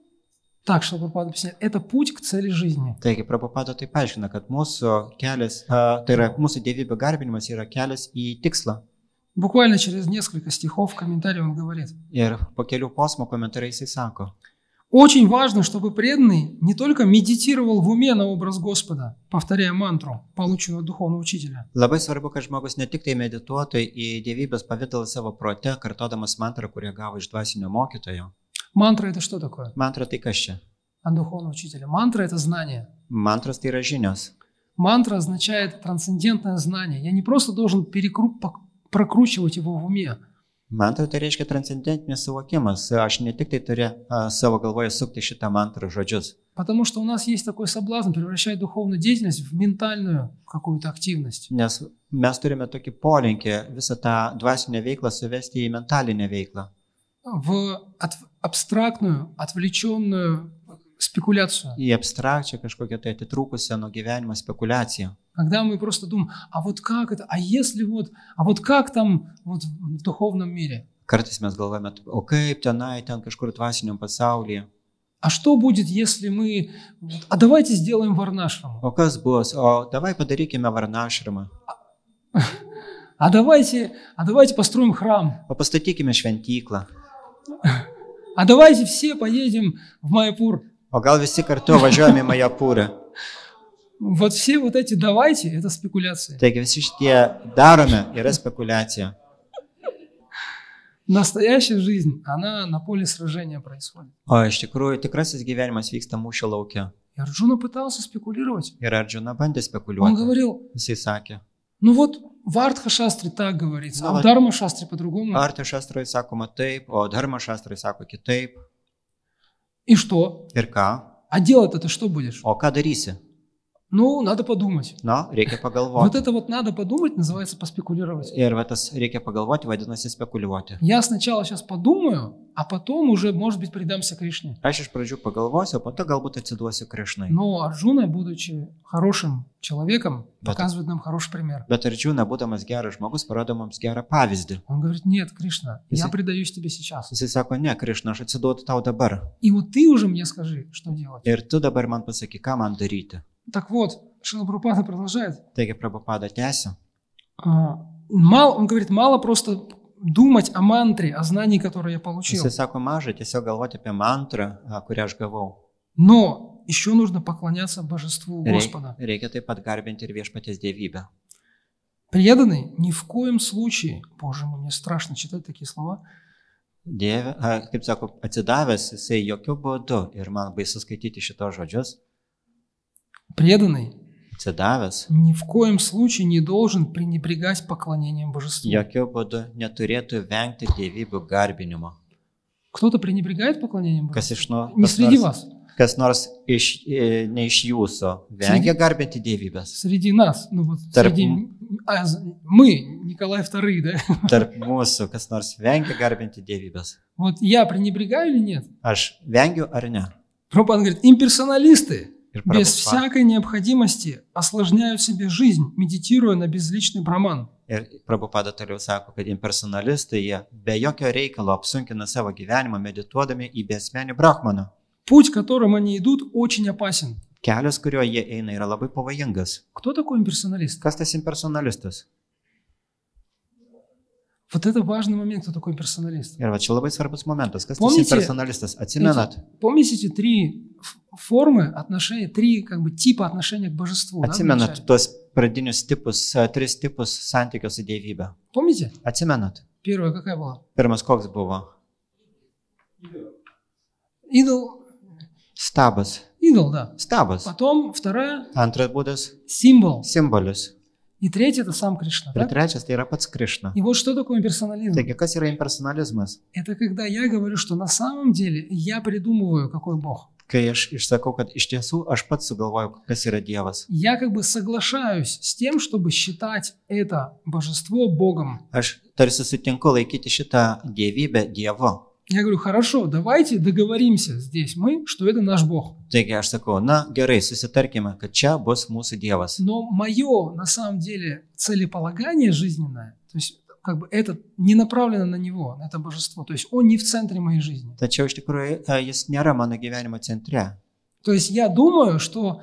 так что Прабхупада объясняет, это путь к цели жизни. Taigi, Prabhupada taip aiškina, kad mūsų kelias, tai yra mūsų dievybė garbinimas yra kelias į tikslą. Буквально через несколько стихов в комментарии он говорит. Ir po kelių posmų komentarai jisai sako. Очень важно, чтобы преданный не только медитировал в уме на образ Господа, повторяя мантру, полученную от духовного учителя. Labai svarbu, kad žmogus ne tik tai medituotų į dievybės pavidalą savo prote, kartodamas mantrą, kurią gavo iš dvasinio mokytojo. Мантра – это что такое? Mantra tai kas čia? От духовного учителя. Мантра – это знание. Mantras tai yra žinios. Мантра означает трансцендентное знание. Я не просто должен прокручивать его в уме. Mantra tai reiškia transcendentinis suvokimas. Aš ne tik tai turiu savo galvoje sukti šitą mantrą žodžius. Потому что у нас есть такой соблазн превращать духовную деятельность в ментальную какую-то активность. Nes mes turime tokį polinkį visą tą dvasinę veiklą suvesti į mentalinę veiklą. В абстрактную, отвлеченную спекуляцию. Į abstrakčią kažkokią tai atitrūkusią nuo gyvenimo spekulaciją. Когда мы просто думаем, а вот как это, а если вот, а вот как там вот в духовном мире? Kartais mes galvojame, o kaip tenai, ten kažkur dvasiniam pasaulyje. А что будет, если мы, а давайте сделаем варнашраму? O kas bus? O davai padarykime varnašramą. А давайте построим храм. O pastatykime šventyklą. А давайте все поедем в Майяпур. O gal visi kartu važiuojame į Majapūrą. Вот все вот эти давайте, это спекуляции. Taigi visi šitie darome yra spekulacija. Настоящая жизнь, она на поле сражения происходит. O iš tikrųjų tikrasis gyvenimas vyksta mūšio lauke. И Арджуна пытался спекулировать. Ir Ardžuna bandė Он spekuliuoti. говорил, Jisai sakė. ну вот в Артха-шастре так говорится, а в Дарма-шастре по-другому. Arti šastrai sakoma taip, o dharma šastrai sako kitaip. И что? Ir ką? А делать-то ты что будешь? O ką darysi? Ну, надо подумать. No, reikia Вот pagalvoti. это вот надо подумать называется поспекулировать. Ir va tas reikia pagalvoti, vadinasi spekuliuoti. Я сначала сейчас подумаю, а потом уже, может быть, предамся Кришне. Aš iš pradžių pagalvosiu, o po to galbūt atsiduosiu Krišnai. Но Арджуна, будучи хорошим человеком, показывает нам хороший пример. Bet Arjuna, būdamas geras žmogus, parodo mums gerą pavyzdį. Он говорит, нет, Кришна, я Если- предаюсь тебе сейчас. Jisai sako, ne, Krišna, aš atsiduodu tau dabar. И вот ты уже мне skажи, что делать. Ir tu dabar man pasaky, ką man daryti. Так вот, Шрила Прабхупада продолжает. Taigi Prabhupada tęsia. Он говорит, мало просто думать о мантре, о знании, которое я получил. Jisai sako, mažai tiesiog galvoti apie mantrą, kurią aš gavau. Но еще нужно поклоняться божеству Господа. Reikia taip pat garbinti ir viešpaties dievybę. Преданный ни в коем случае, Боже мой, мне страшно читать такие слова, Dieve, kaip sako, atsidavęs jisai jokių būdų ir man baisu skaityti šitos žodžius. преданный Atsidavęs ни в коем случае не должен пренебрегать поклонением божеству. jokių būdų neturėtų vengti dievybių garbinimo. Кто-то пренебрегает поклонением Kas божеству? iš, nu, Не среди вас, kas nors ne iš jūsų vengia garbinti dievybės. среди нас. Ну вот Тарп- среди мы, Николай II, да? Tarp mūsų kas nors vengia garbinti dievybės. Вот я пренебрегаю или нет? Aš vengiu ar ne? Прабхупада говорит, имперсоналисты Ir без Prabhupada- всякой необходимости осложняют себе жизнь, медитируя на безличный браман. Ir Prabhupada toliau sako, kad impersonalistai jie be jokio reikalo apsunkina savo gyvenimą medituodami į besmenį brahmaną. Путь, которым они идут, очень опасен. Kelias, kuriuo jie eina, yra labai pavojingas. Кто такой имперсоналист? Kas tas impersonalistas? Вот это важный момент, кто такой имперсоналист. Ir va čia labai svarbus momentas. Kas tas Помните, impersonalistas? Atsimenat? Помните эти три формы отношения, три как бы типа отношения к божеству? Да, Atsimenat вначале? tuos pradinius tipus, tris tipus santykių su dievybė? Помните? Atsimenat? Первая какая была? Pirmas koks buvo? Идол. Stabas. Идол, да. Stabas. Потом вторая Antras būdas – символ. – simbolis. И третья – это сам Кришна. Ir Да? trečias tai yra pats Krišna. И вот что такое имперсонализм? Taigi, kas yra impersonalizmas? Это когда я говорю, что на самом деле я придумываю, какой Бог. Kai aš išsakau, kad iš tiesų aš pats sugalvoju, kas yra Dievas. Я как бы соглашаюсь с тем, чтобы считать это божество Богом. Aš tarsi sutinku laikyti šitą dievybę Dievu. Я говорю, хорошо, давайте договоримся здесь мы, что это наш Бог. Taigi aš sakau, na gerai, susitarkime, kad čia bus mūsų Dievas. Но мое, на самом деле, целеполагание жизненное, то есть как бы это не направлено на него, на это божество. То есть он не в центре моей жизни. Tačiau iš tikrųjų jis nėra mano gyvenimo centre. То есть я думаю, что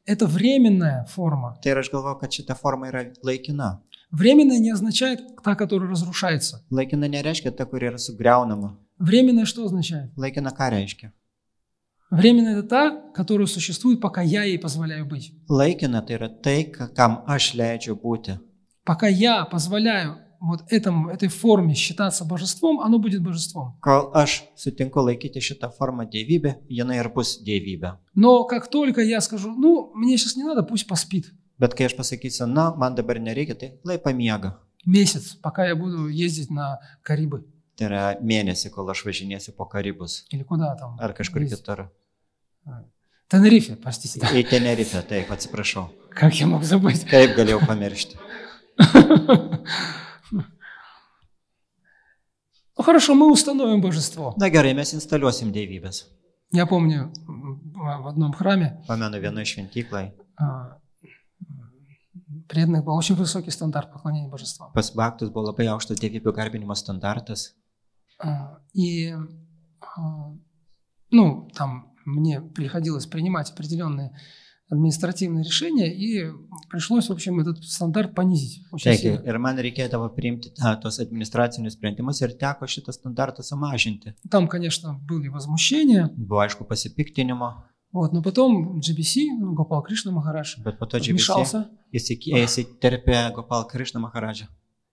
это временная форма. Tai ir aš galvoju, kad šita forma yra laikina. Временная не означает та, которая разрушается. Laikina nereiškia ta, kuri yra sugriaunama. Временная что означает? Laikina ką reiškia? Временная это та, которая существует, пока я ей позволяю быть. Laikina tai yra tai, kam aš leidžiu būti. Пока я позволяю вот этой форме считаться божеством, оно будет божеством. Kol aš sutinku laikyti šitą formą dievybę, jinai ir bus dievybė. Но как только я скажу, ну, мне сейчас не надо, пусть поспит. Bet kai aš pasakysiu, na, man dabar nereikia, tai lai pamiega. Месяц, пока я буду ездить на Карибы. Tai yra mėnesį, kol aš važinėsiu po Karibus. Или куда там? Ar kažkur ездить? kitur. Тенерифе, простите. Į Tenerifę, taip, atsiprašau. Как я мог забыть? Kaip galėjau pamiršti? Ну хорошо, мы установим божество. Na gerai, mes instaliuosim dievybės. Я помню, в одном храме Pamenu, vienoje šventyklai преданных был очень высокий стандарт поклонения божествам. pas baktus buvo labai aukštas dievybių garbinimo standartas. И, ну, там мне приходилось принимать определенные административные решения, и пришлось, в общем, этот стандарт понизить очень Taigi, сильно. ir man reikėdavo priimti tos administracinius sprendimus ir teko šitą standartą sumažinti. Там, конечно, были возмущения, Buvo aišku pasipiktinimo, вот, но потом GBC, ну, Гопал Кришна Махарадж, bet po to вмешался įsiterpė Gopal Krishna Maharadžą.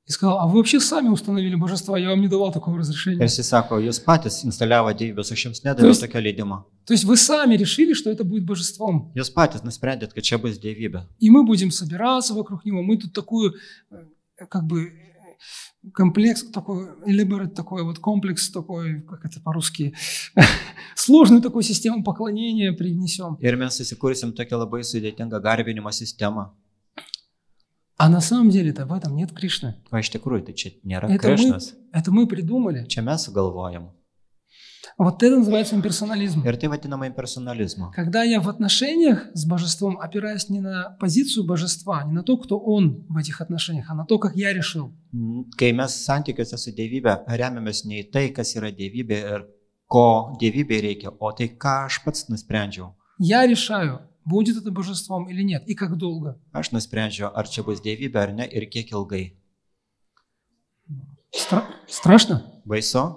и сказал, а вы вообще сами установили божество, я вам не давал такого Ir разрешения. jis sako, jūs patys instaliavo dievybės, aš jums То nedaviau есть- tokio leidimo. То есть вы сами решили, что это будет божеством, Jūs patys nusprendėt, kad čia bus dievybė. и мы будем собираться вокруг него, мы тут такую, как бы, комплекс такой, elaborate такой, вот комплекс такой, как это по-русски, сложную такую систему поклонения привнесем. Ir mes susikursim tokią labai sudėtingą garbinimo sistemą. А на самом деле-то в этом нет Кришны. O iš tikrųjų, tai čia nėra Krišnas. Это мы придумали. Čia mes sugalvojam. Вот это называется имперсонализм. Ir tai vadinama impersonalizmu. Когда я в отношениях с божеством опираюсь не на позицию божества, не на то, кто он в этих отношениях, а на то, как я решил. Kai mes santykiuose su Dievybe remiamės ne į tai, kas yra Dievybė ir ko Dievybė reikia, o tai, ką aš pats nusprendžiau. Я решаю, будет это божеством или нет, и как долго. Aš nusprendžiau, ar čia bus Dievybė ar ne ir kiek ilgai. Страшно? Baisu?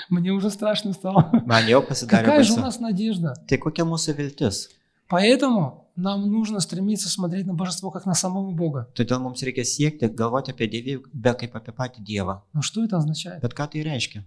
Мне уже страшно стало. Man jau pasidarė Какая же у baisu. нас надежда? Tai kokia mūsų viltis? Поэтому нам нужно стремиться смотреть на божество как на самого Бога. Todėl mums reikia siekti galvoti apie Dievybę kaip apie patį Dievą. Но что это означает? Bet ką tai reiškia?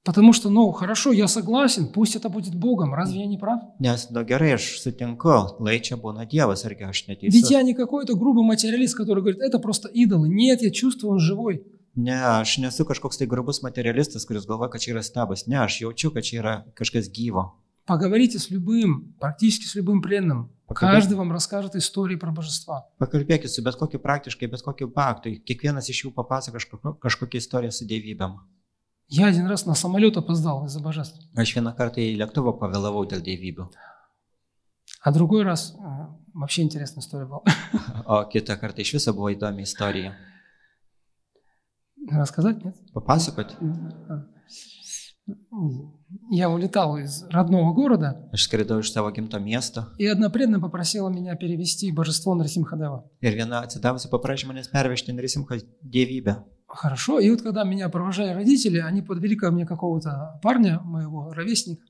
Потому что, ну, хорошо, я согласен, пусть это будет Богом. Разве я не прав? Nes, nu gerai, aš sutinku, lai čia būna Dievas, argi aš Ведь neteisus. я не какой-то грубый материалист, который говорит, это просто идолы. Нет, я чувствую, он живой. Ne, aš nesu kažkoks tai grubus materialistas, kuris galvoja, kad čia yra stabas. Ne, aš jaučiu, kad čia yra kažkas gyvo. Поговорите с любым, практически с любым пленным. Каждый вам расскажет истории про божества. Pakalbėkit su bet kokiu praktiškai, bet kokiu baktu. Kiekvienas iš jų papasakos kažkokią istoriją su Dievybėm. Я один раз на самолет опоздал из-за божеств. Aš vieną kartą į lėktuvą pavėlavau dėl Dievybių. А другой раз, вообще интересная история была. O kitą kartą iš viso buvo įdomi istorija. Рассказать, нет? Papasakot? Я улетал из родного города, Aš skridau iš savo gimto miesto и одна преданная попросила меня перевести божество Нарсимхадева. ir viena atsidavusi paprašė manęs pervežti Nrisimchos Dievybę. Хорошо, и вот когда меня провожали родители, они подвели ко мне какого-то парня, моего ровесника.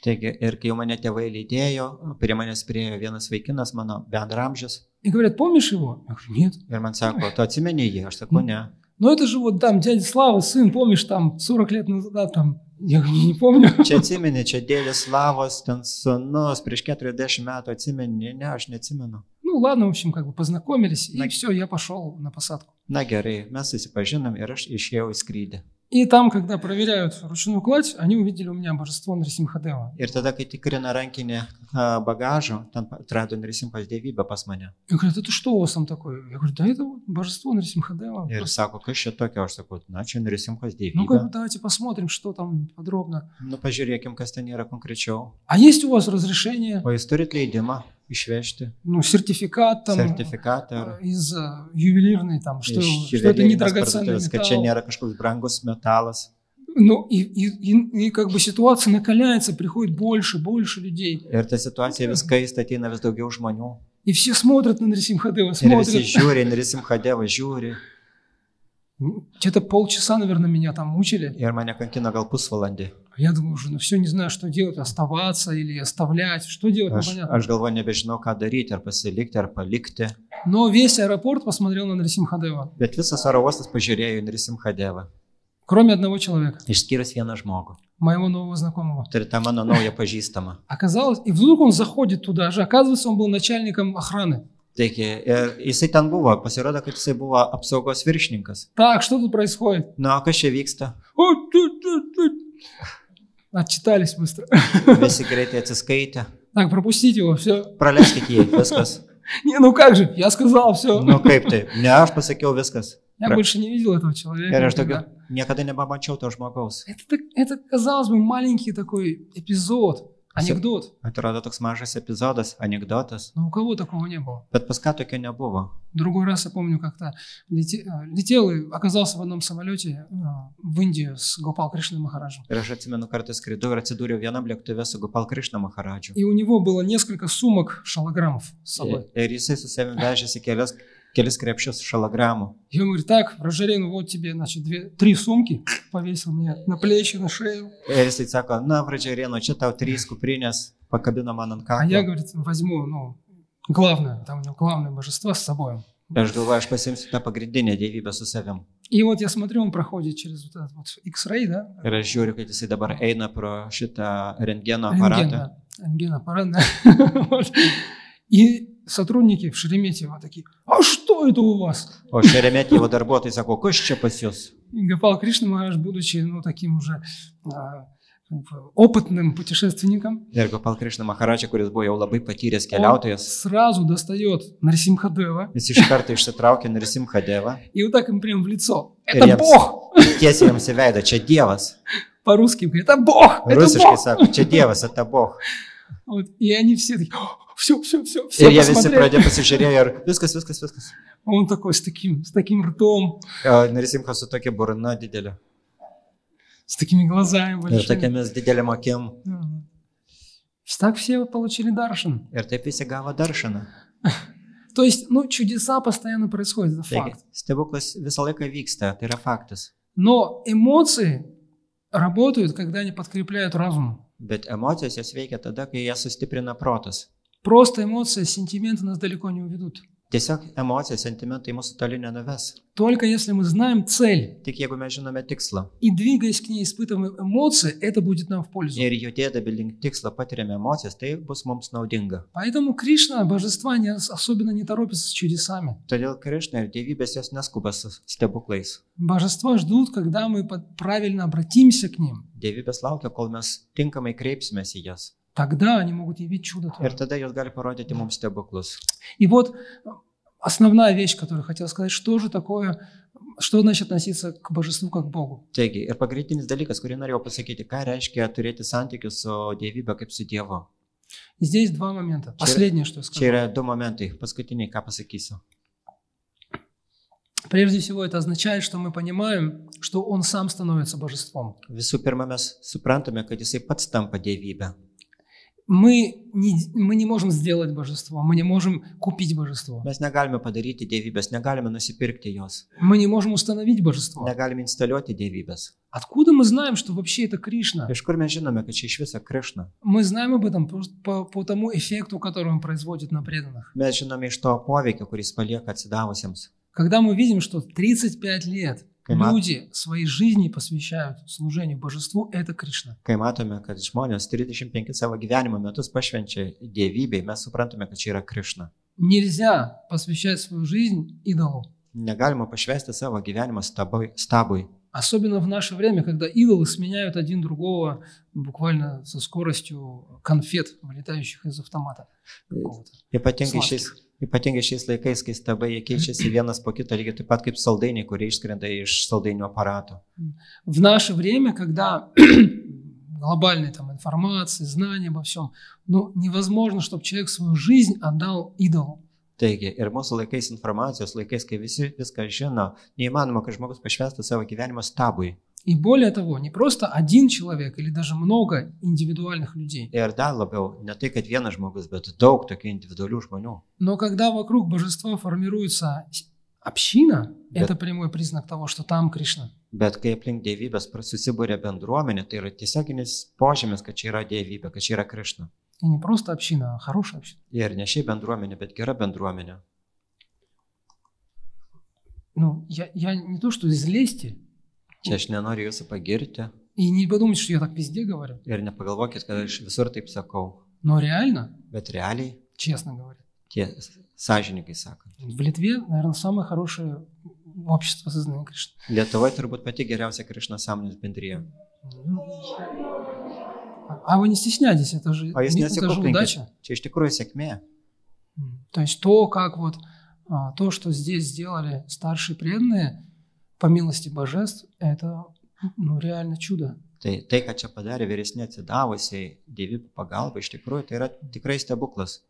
Taigi, ir kai jau mane tėvai lydėjo, prie manęs priėjo vienas vaikinas, mano bendramžis, И говорят, помнишь его? Я говорю, нет. ir man sako, tu atsimeni jį? Aš sakau, ne. Но это же вот там дядя Слава, сын, помнишь, там 40 лет назад, там, я говорю, не помню. Čia atsimeni, čia dėdės Slavos, ten sūnus, prieš 40 metų atsimeni, ne, aš neatsimenu. Ну ладно, в общем, как бы познакомились, и На- все, я пошел на посадку. Na gerai, mes susipažinom ir aš išėjau į skrydį. И там, когда проверяют ручную кладь, они увидели у меня божество Нарсимхадева. Ir tada, kai tikrina rankinį bagažą, ten atrado Nrisimchos Dievybę pas mane. И говорят, это что у вас там такое? Я говорю, да это вот божество Нарсимхадева. Ir sako, kas čia tokio, aš sakau, na čia Nrisimchos Ну как бы Dievybė. давайте посмотрим, что там подробно. Nu pažiūrėkim, kas ten yra konkrečiau. А есть у вас разрешение, O jūs turite leidimą išvežti ну, сертификат там sertifikatą ar из ювелирной, там, что iš это не juvelėrinės драгоценный parduotuvės, kad čia металл. nėra kažkoks brangus metalas. Ну и как бы ситуация накаляется, приходит больше людей. Ir ta situacija vis kaista, ateina vis daugiau žmonių. И все смотрят на Нарсимхадева, Ir visi смотрят. žiūri, Nrisimcha Dievą žiūri. Где-то полчаса, наверное, меня там мучили. Ir mane kankino gal pusvalandį. Я думаю уже, ну все, не знаю, что делать, оставаться или оставлять, что делать, непонятно. Aš galvoju, nebežinau, ką daryti, ar pasilikti, ar palikti. Но весь аэропорт посмотрел на Нарсимхадева, Bet visas oro uostas pažiūrėjo į Nrisimcha Dievą. кроме одного человека, Išskyrus vieną žmogų. моего нового знакомого. Tai yra ta mano nauja pažįstama. Оказалось, и вдруг он заходит туда же, оказывается, он был начальником охраны. Taigi, ir jisai ten buvo, pasirodo, kad jisai buvo apsaugos viršininkas. Так, что тут происходит? Na, o kas čia vyksta? Отчитались быстро. Visi greitai atsiskaitė. Так, пропустите его, все. Praleiskit jį, viskas. Не, ну как же, я сказал все. Nu kaip tai? Ne, aš pasakiau viskas. Я больше не видел этого человека. Ir aš никогда. daugiau niekada nebemačiau to žmogaus. Это, казалось бы, маленький такой эпизод, анекдот. Atrodo toks mažas epizodas, anegdotas. Но у кого такого не было? Bet pas ką tokio nebuvo. Другой раз, я помню, как-то летел и оказался в одном самолете в Индию с Гопал Кришной Махараджем. Ir aš atsimenu, kartą skridau ir atsidūriau vienam lėktuve su Gopal Krishna Maharadžu. И у него было несколько сумок шалограммов с собой. Ir jisai su savimi vežėsi kelis krepšius šalogramų. И он говорит, так, Враджарен, вот тебе, значит, 3 сумки, повесил мне на плечи, на шею. Ir jisai sako, na, Vradžiarėno, čia tau 3 kuprinės, pakabino man ant А я, kaklo. говорит, возьму, ну, главное, там у него главное божество с собой. Ir aš galvoju, aš pasimsiu tą pagrindinę dievybę su savim. И вот я смотрю, он проходит через вот этот вот X-ray, да? Ir aš žiūriu, kad jisai dabar eina pro šitą rentgeno aparatą. Рентген аппарат, да. Вот. И сотрудники в Шереметьево такие: а что это у вас? O Šeremetjevo darbuotojai sako, kas čia pas jūs? И Гопал Кришна Махарадж, будучи таким уже опытным путешественником, Ir Gopal Krishna Maharadža, kuris buvo jau labai patyręs keliautojas, сразу достает Нарсимхадева jis iš karto išsitraukė Narasimha Devą и вот так им прям в лицо: ir это Бог! tiesiai jiems į veidą, čia Dievas. По-русски говорит: это Бог! Это Rusiškai Бог! sako, čia Dievas, это Бог. Вот. И они все такие: все, Ir jie visi посмотрели. pradėjo pasižiūrėjo ir viskas. Он такой с таким ртом, Narasimha su tokia burna didelė с такими глазами ir большими. tokiamis didelėm akim. Так все получили даршан. Ir taip visi gavo daršaną. То есть, чудеса постоянно происходят, это Taigi, факт. stebuklas visą laiką vyksta, tai yra faktas. Но эмоции работают, когда они подкрепляют разум. Bet emocijos jas veikia tada, kai jas sustiprina protas. Просто эмоции, сентименты нас далеко не уведут. Tiesiog emocijos, sentimentai mūsų toli nenuves. Только если мы знаем цель Tik jeigu mes žinome tikslą и двигаясь к ней, испытываем эмоции, это будет нам в пользу. ir judėdami link tikslo patiriame emocijas, tai bus mums naudinga. Поэтому Кришна, божества, особенно не торопится с чудесами. Todėl Krišna ir dievybės jos neskuba su stebuklais. Божества ждут, когда мы правильно обратимся к ним. Dievybės laukia, kol mes tinkamai kreipsimės į jas. Тогда они могут явить чудо Ir Твое. tada jos gali parodyti mums stebuklus. И вот основная вещь, которую хотел сказать: что же такое, что значит относиться к божеству как к Богу? Taigi, ir pagrindinis dalykas, kurį norėjau pasakyti, ką reiškia turėti santykius su dievybė kaip su Dievu. И здесь два момента. Последнее, что я Čia скажу. yra du momentai, paskutiniai, ką pasakysiu. Прежде всего, это означает, что мы понимаем, что Он сам становится божеством. Visų pirma, mes suprantame, kad jisai pats tampa dievybę. Мы не можем сделать божество, мы не можем купить божество, Mes negalime padaryti dievybės, negalime nusipirkti jos, мы не можем установить божество. negalime instaliuoti dievybės. Откуда мы знаем, что вообще это Кришна? Iš kur mes žinome, kad čia iš viso Krišna? Мы знаем об этом просто по тому эффекту, который Он производит на преданных. Mes žinome iš to poveikio, kuris palieka atsidavusiems. Когда мы видим, что 35 лет Кайма. люди своей жизни посвящают служению божеству, это Кришна. Kai matome, kad žmonės 35 savo gyvenimo metus pašvenčia dievybei, mes suprantame, kad čia yra Krišna. Нельзя посвящать свою жизнь идолу. Negalima pašvęsti savo gyvenimą stabui. Особенно в наше время, когда идолы сменяют один другого буквально со скоростью конфет, вылетающих из автомата какого-то. Ypatingai šiais laikais, kai stabai jie keičiasi vienas po kito, lygiai taip pat kaip saldainiai, kurie išskrenda iš saldainių aparato. В наше время, когда глобальная информация, знания обо всем, невозможно, чтобы человек свою жизнь отдал идолу. Taigi, ir mūsų laikais informacijos laikais, kai visi viską žino, neįmanoma, kad žmogus pašvęstų savo gyvenimą stabui. И более того, не просто один человек или даже много индивидуальных людей. Ir dar labiau, ne tai, kad vienas žmogus, bet daug tokių individualių žmonių. Но когда вокруг божества формируется община, это прямой признак того, что там Кришна. Bet kai aplink dievybės susibūrė bendruomenė, tai yra tiesioginis požymis, kad čia yra dievybė, kad čia yra Krišna. И не просто община, а хорошая община. Ir ne šiaip bendruomenė, bet gera bendruomenė. Я не то, что из лести, Čia aš nenoriu jūsų pagirti и не подумайте, что я так везде говорю, ir nepagalvokit, kad aš visur taip sakau, но реально, bet realiai честно говоря, tie sąžininkai sakant. в Литве, наверное, самое хорошее общество сознания Кришны. Lietuvoje turbūt pati geriausia Krišnos sąmonės bendrija. А вы не стесняйтесь, это же O jūs это же nesikūpinkit, удача. čia iš tikrųjų sėkmė. То есть то, что здесь сделали старшие преданные, по милости божеств, это реально чудо. Tai, ką čia padarė vyresni atsidavusiai dievybė pagalba, iš tikrųjų tai yra tikrai stebuklas.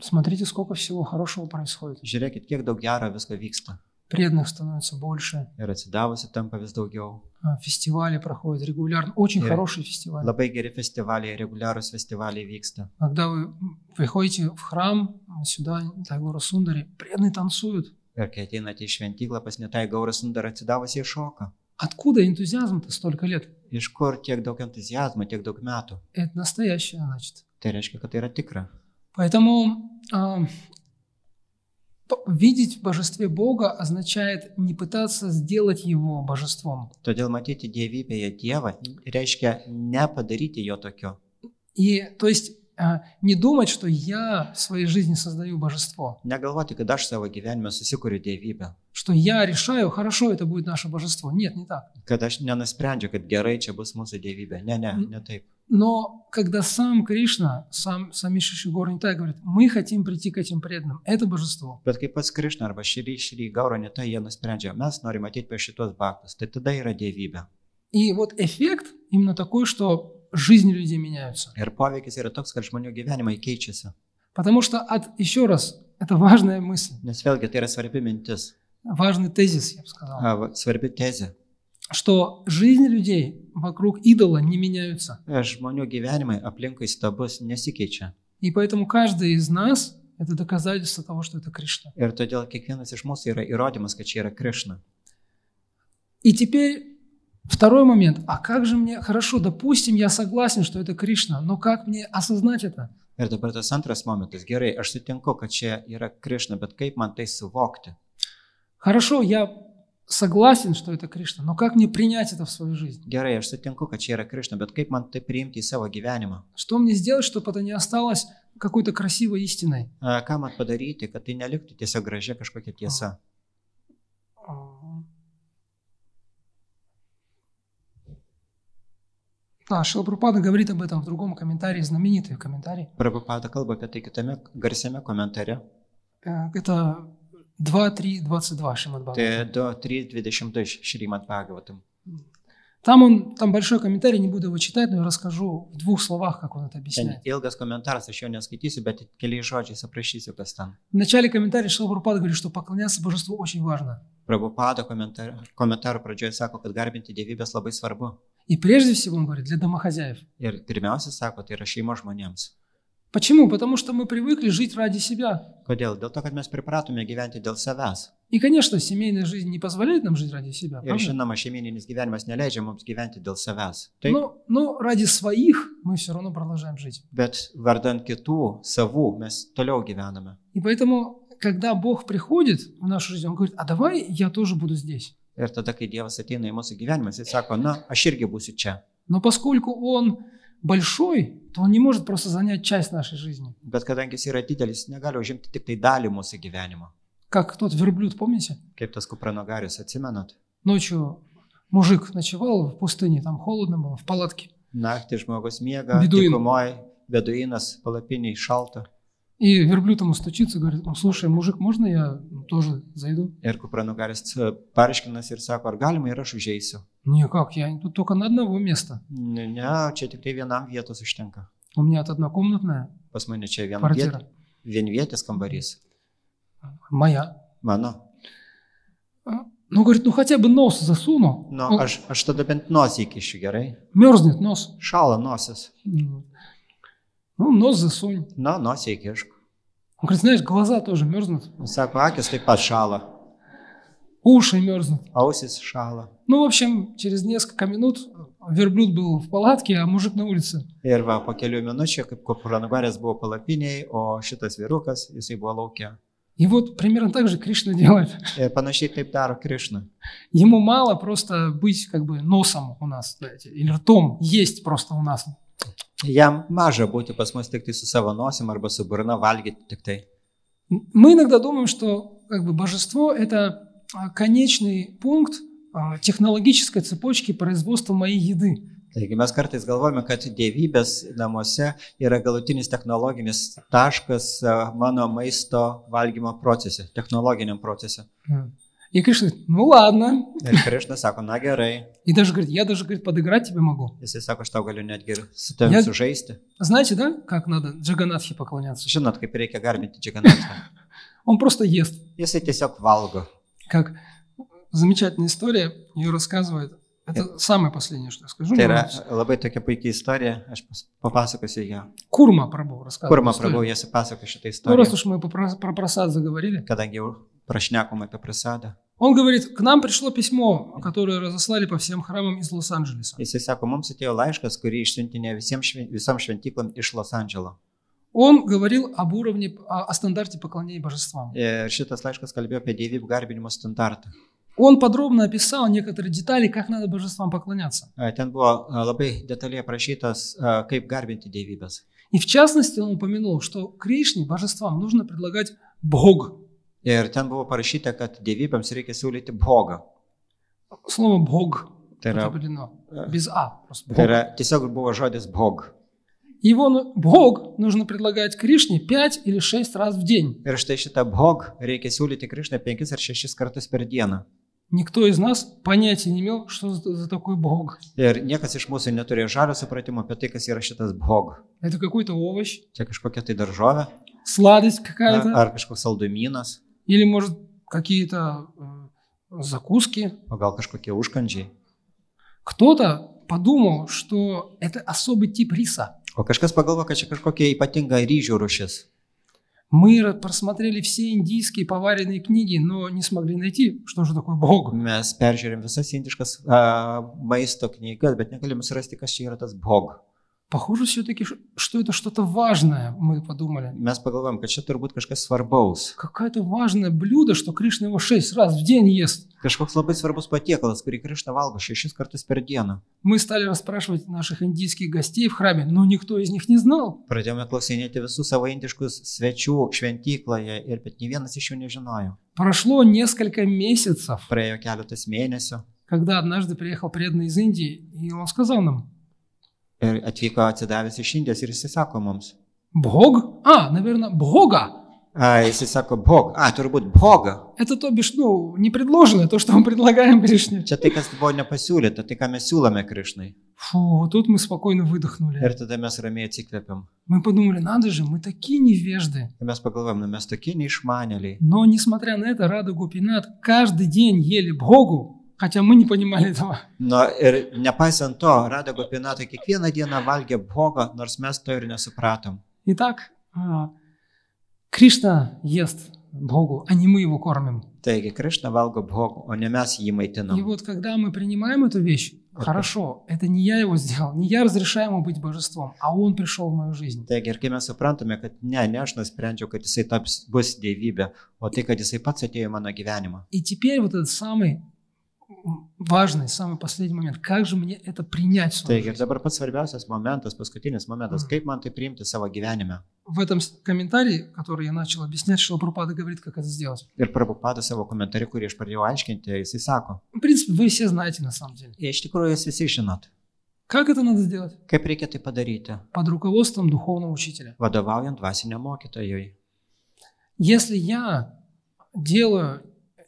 Смотрите, сколько всего хорошего происходит. Žiūrėkit, kiek daug gero visko vyksta. Преданных становится больше. Ir atsidavusi tampa vis daugiau. Фестивали проходят регулярно. Очень хорошие фестивали. Labai geri festivaliai, reguliarūs festivaliai vyksta. Когда вы приходите в храм, сюда, Тайгора Сундари, преданные танцуют. Ir kai ateinate į šventyklą pas Nitai Gaurą Sundarą, atsidavusiai šoka. Откуда энтузиазм-то столько лет? Iš kur tiek daug entuzijazmo, tiek daug metų? Это настоящее, значит. Tai reiškia, kad tai yra tikra. Поэтому видеть в божестве Бога означает не пытаться сделать его божеством. Todėl matyti dievybėje Dievą reiškia nepadaryti jo tokio. И, то есть, не думать, что я в своей жизни создаю божество, Negalvoti, kad aš savo gyvenime susikuriu dievybę. что я решаю, хорошо, это будет наше божество. Нет, не так. Kad aš nenusprendžiu, kad gerai čia bus mūsų dievybė. Ne taip. Но когда сам Кришна, сам Шри Гаура Нитай говорит, мы хотим прийти к этим преданным, это божество. Bet kaip pats Krišna arba Šri Gaura Nitai, jie nusprendžia, mes norime ateiti per šitos baktus, tai tada yra dievybė. И вот эффект именно такой, что жизни людей меняются. Ir poveikis yra toks, kad žmonių gyvenimai keičiasi. Потому что, еще раз, это важная мысль, Nes vėlgi tai yra svarbi mintis, важный тезис, я бы сказал, svarbi tezė. что жизни людей вокруг идола не меняются. Žmonių gyvenimai aplinkui stabus nesikeičia. И поэтому каждый из нас – это доказательство того, что это Кришна. Ir todėl kiekvienas iš mūsų yra įrodymas, kad čia yra Krišna. И теперь второй момент. А как же мне, хорошо, допустим, я согласен, что это Кришна, но как мне осознать это? Ir dabar tas antras momentas. Gerai, aš sutinku, kad čia yra Krišna, bet kaip man tai suvokti? Хорошо, я согласен, что это Кришна, но как мне принять это в свою жизнь? Gerai, aš sutinku, kad čia yra Krišna, bet kaip man tai priimti į savo gyvenimą? Что мне сделать, чтобы это не осталось какой-то красивой истиной? Ką man padaryti, kad tai neliktų tiesiog gražia kažkokia tiesa? Да, Шрила Прабхупада говорит об этом в другом комментарии, знаменитый комментарий. Prabhupada kalba apie tai kitame garsiame komentare. Это 2.3.22 Шримад Tai Бхагаватам. 2.3.22 Šrimad Bhagavatam. Там большой комментарий, не буду его читать, но я расскажу в двух словах, как он это Ten объясняет. ilgas komentaras, aš jo neskaitysiu, bet keliais žodžiais aprašysiu, kas ten. В начале комментария Шрила Прабхупада говорит, что поклоняться божеству очень важно. Prabhupada komentaro pradžioje sako, kad garbinti dievybės labai svarbu. И прежде всего, он говорит, для домохозяев. Ir pirmiausia sako, tai yra šeimo žmonėms. Почему? Потому что мы привыкли жить ради себя. Kodėl? Dėl to, kad mes pripratome gyventi dėl savęs. И, конечно, семейная жизнь не позволяет нам жить ради себя. Ir Правда? žinoma, šeimininis gyvenimas neleidžia mums gyventi dėl savęs. Taip, Но ради своих мы все равно продолжаем жить. bet vardant kitų, savų, mes toliau gyvename. И поэтому, когда Бог приходит в нашу жизнь, Он говорит, а давай я тоже буду здесь. Ir tada, kai Dievas ateina į mūsų gyvenimą, jis sako, na, aš irgi būsiu čia. Но поскольку Он большой, то Он не может просто занять часть нашей жизни. Bet kadangi jis yra didelis, negali užimti tik tai dalį mūsų gyvenimo. Как тот верблюд, помните? Kaip tas kupranogarius, atsimenat? Ночью мужик ночевал в пустыне, там холодно было, в палатке. Naktį žmogus miega, Beduin. dykumoje, beduinas, palapiniai, šalta. И верблюд ему стучится, говорит, слушай, мужик, можно я тоже зайду? Ir kupranogaris paaiškinasi ir sako, ar galima ir aš užeisiu. Никак, я тут только на одного места. Ne, čia tik tai vienam vietos užtenka. У меня это однокомнатная Pas mane čia квартира. vienvietis kambarys. Моя. Mano. Ну, говорит, ну хотя бы нос засуну. Nu, aš tada bent nosį įkišiu, gerai? Мерзнет нос. Šala nosis. Ну, нос засунь. Na, nosį įkišk. Он говорит, знаешь, глаза тоже мерзнут, Sako, akis taip pat šala. уши мерзнут. Ausis šala. Ну, в общем, через несколько минут верблюд был в палатке, а мужик на улице. Ir va, po kelių minučių, kaip kupranogaris buvo palapiniai, o šitas vyrukas, jisai buvo laukia. И вот примерно так же Кришна делает. Ir panašiai taip daro Krišna. Ему мало просто быть как бы носом у нас, знаете, или ртом, есть просто у нас. Jam maža būti pas mus tik tai su savo nosim arba su burna valgyti tik tai. Мы иногда думаем, что как бы божество – это конечный пункт технологической цепочки производства моей еды. Taigi mes kartais galvojame, kad dievybės namuose yra galutinis technologinis taškas mano maisto valgymo procese, technologiniam procese. И Кришна говорит, ну ладно. Ir Krišna sako, na gerai. И даже говорит, я даже, говорит, подыграть тебе могу. Jisai sako, aš tau galiu netgi ir su tavimi sužaisti. Знаете, да, как надо Джаганатхе поклоняться? Žinot, kaip reikia garbinti Džiganatą. Он просто ест. Jisai tiesiog valgo. Как замечательная история, ее рассказывает. Это самое последнее, что я скажу. Tai yra labai tokia puikia istorija, aš papasakosiu ją. Курма Прабху рассказывает. Kurma историю. prabau, jie pasako šitą Ну, раз istoriją, уж мы про просад заговорили. kadangi jau prašnekom apie prasadą. Он говорит, к нам пришло письмо, которое разослали по всем храмам из Лос-Анджелеса. Jisai sako, mums atėjo laiškas, kurį išsiuntinė visom šventyklom iš Los Andželo. Он говорил об уровне, о стандарте поклонения божествам. Ir šitas laiškas kalbėjo apie dievybių garbinimo standartą. Он подробно описал некоторые детали, как надо божествам поклоняться. Ten buvo labai detaliai aprašytas, kaip garbinti dievybės. И в частности он упомянул, что Кришне, божествам, нужно предлагать Бог. Ir ten buvo parašyta, kad dievybėms reikia siūlyti Bogą. Слово Бог Tai yra, употреблено без А. Просто tai Бог. yra tiesiog buvo žodis Bog. Его Бог нужно предлагать Кришне 5 или 6 раз в день. Ir štai šitą Bog reikia siūlyti Krišną 5 ar 6 kartus per dieną. Никто из нас понятия не имел, что за такой Бог. Ir niekas iš mūsų neturėjo žalio supratimo apie tai, kas yra šitas Bog. Это какой-то овощ, Čia kažkokia tai daržovė, сладость какая-то, ar kažkoks saldumynas, или, может, какие-то закуски. o gal kažkokie užkandžiai. Кто-то подумал, что это особый тип риса. O kažkas pagalvo, kad čia kažkokia ypatinga ryžių rūšis. Мы просмотрели все индийские поваренные книги, но не смогли найти, что же такое Бог. Mes peržiūrėm visas indiškas maisto knygas, bet negalim surasti, kas čia yra tas Bog. Похоже все-таки, что это что-то важное, мы подумали. Mes pagalvojam, kad čia turbūt kažkas svarbaus. Какое-то важное блюдо, что Кришна его 6 раз в день ест. Kažkoks labai svarbus patiekalas, kurį Krišna valgo 6 kartus per dieną. Мы стали расспрашивать наших индийских гостей в храме, но никто из них не знал. Pradėjome klausinėti visų savo indiškus svečių šventykloje, bet nei vienas iš jų nežinojo. Прошло несколько месяцев, Praėjo keletas mėnesių когда однажды приехал преданный из Индии, и он сказал нам: ir atvyko atsidavęs iš Indijos ir jis sako mums. Бог? Наверное, Бога. Jis sako Bog. Turbūt Boga. Это, то бишь, не предложено, то, что мы предлагаем Кришне. Čia tai, kas buvo nepasiūlyta, tai, ką mes siūlome Krišnai. Фу, тут мы спокойно выдохнули. Ir tada mes ramiai atsikvėpiam. Мы подумали, надо же, мы такие невежды. Ir mes pagalvojam, mes tokie neišmanėliai. Но, несмотря на это, Рада Гопинат каждый день ели Богу, хотя мы не понимали этого. No, ir nepaisant to, Rada Gopinatai kiekvieną dieną valgė Bogą, nors mes to ir nesupratom. Итак, Кришна ест Богу, а не мы его кормим. Taigi, Krišna valgo Bogą, o ne mes jį maitinam. И вот когда мы принимаем эту вещь, хорошо, это не я его сделал, не я разрешаю ему быть божеством, а он пришел в мою жизнь. Taigi, ir kai mes suprantame, kad ne aš nusprendžiau, kad jisai bus dievybė, o tai, kad jisai pats atėjo į mano gyvenimą. И теперь вот этот самый важный, самый последний момент, как же мне это принять в свою Taigi, ir жизнь? dabar pats svarbiausias momentas, paskutinis momentas, kaip man tai priimti savo gyvenime. В этом комментарии, который я начал объяснять, Шрила Прабхупада говорит, как это сделать. Ir Prabhupada savo komentare, kurį aš pradėjau aiškinti, jisai sako. В принципе, вы все знаете на самом деле. Iš tikrųjų, jūs visi žinot, Как это надо сделать? kaip reikia tai padaryti, Под руководством духовного учителя. vadovaujant dvasiniam mokytojui. Если я делаю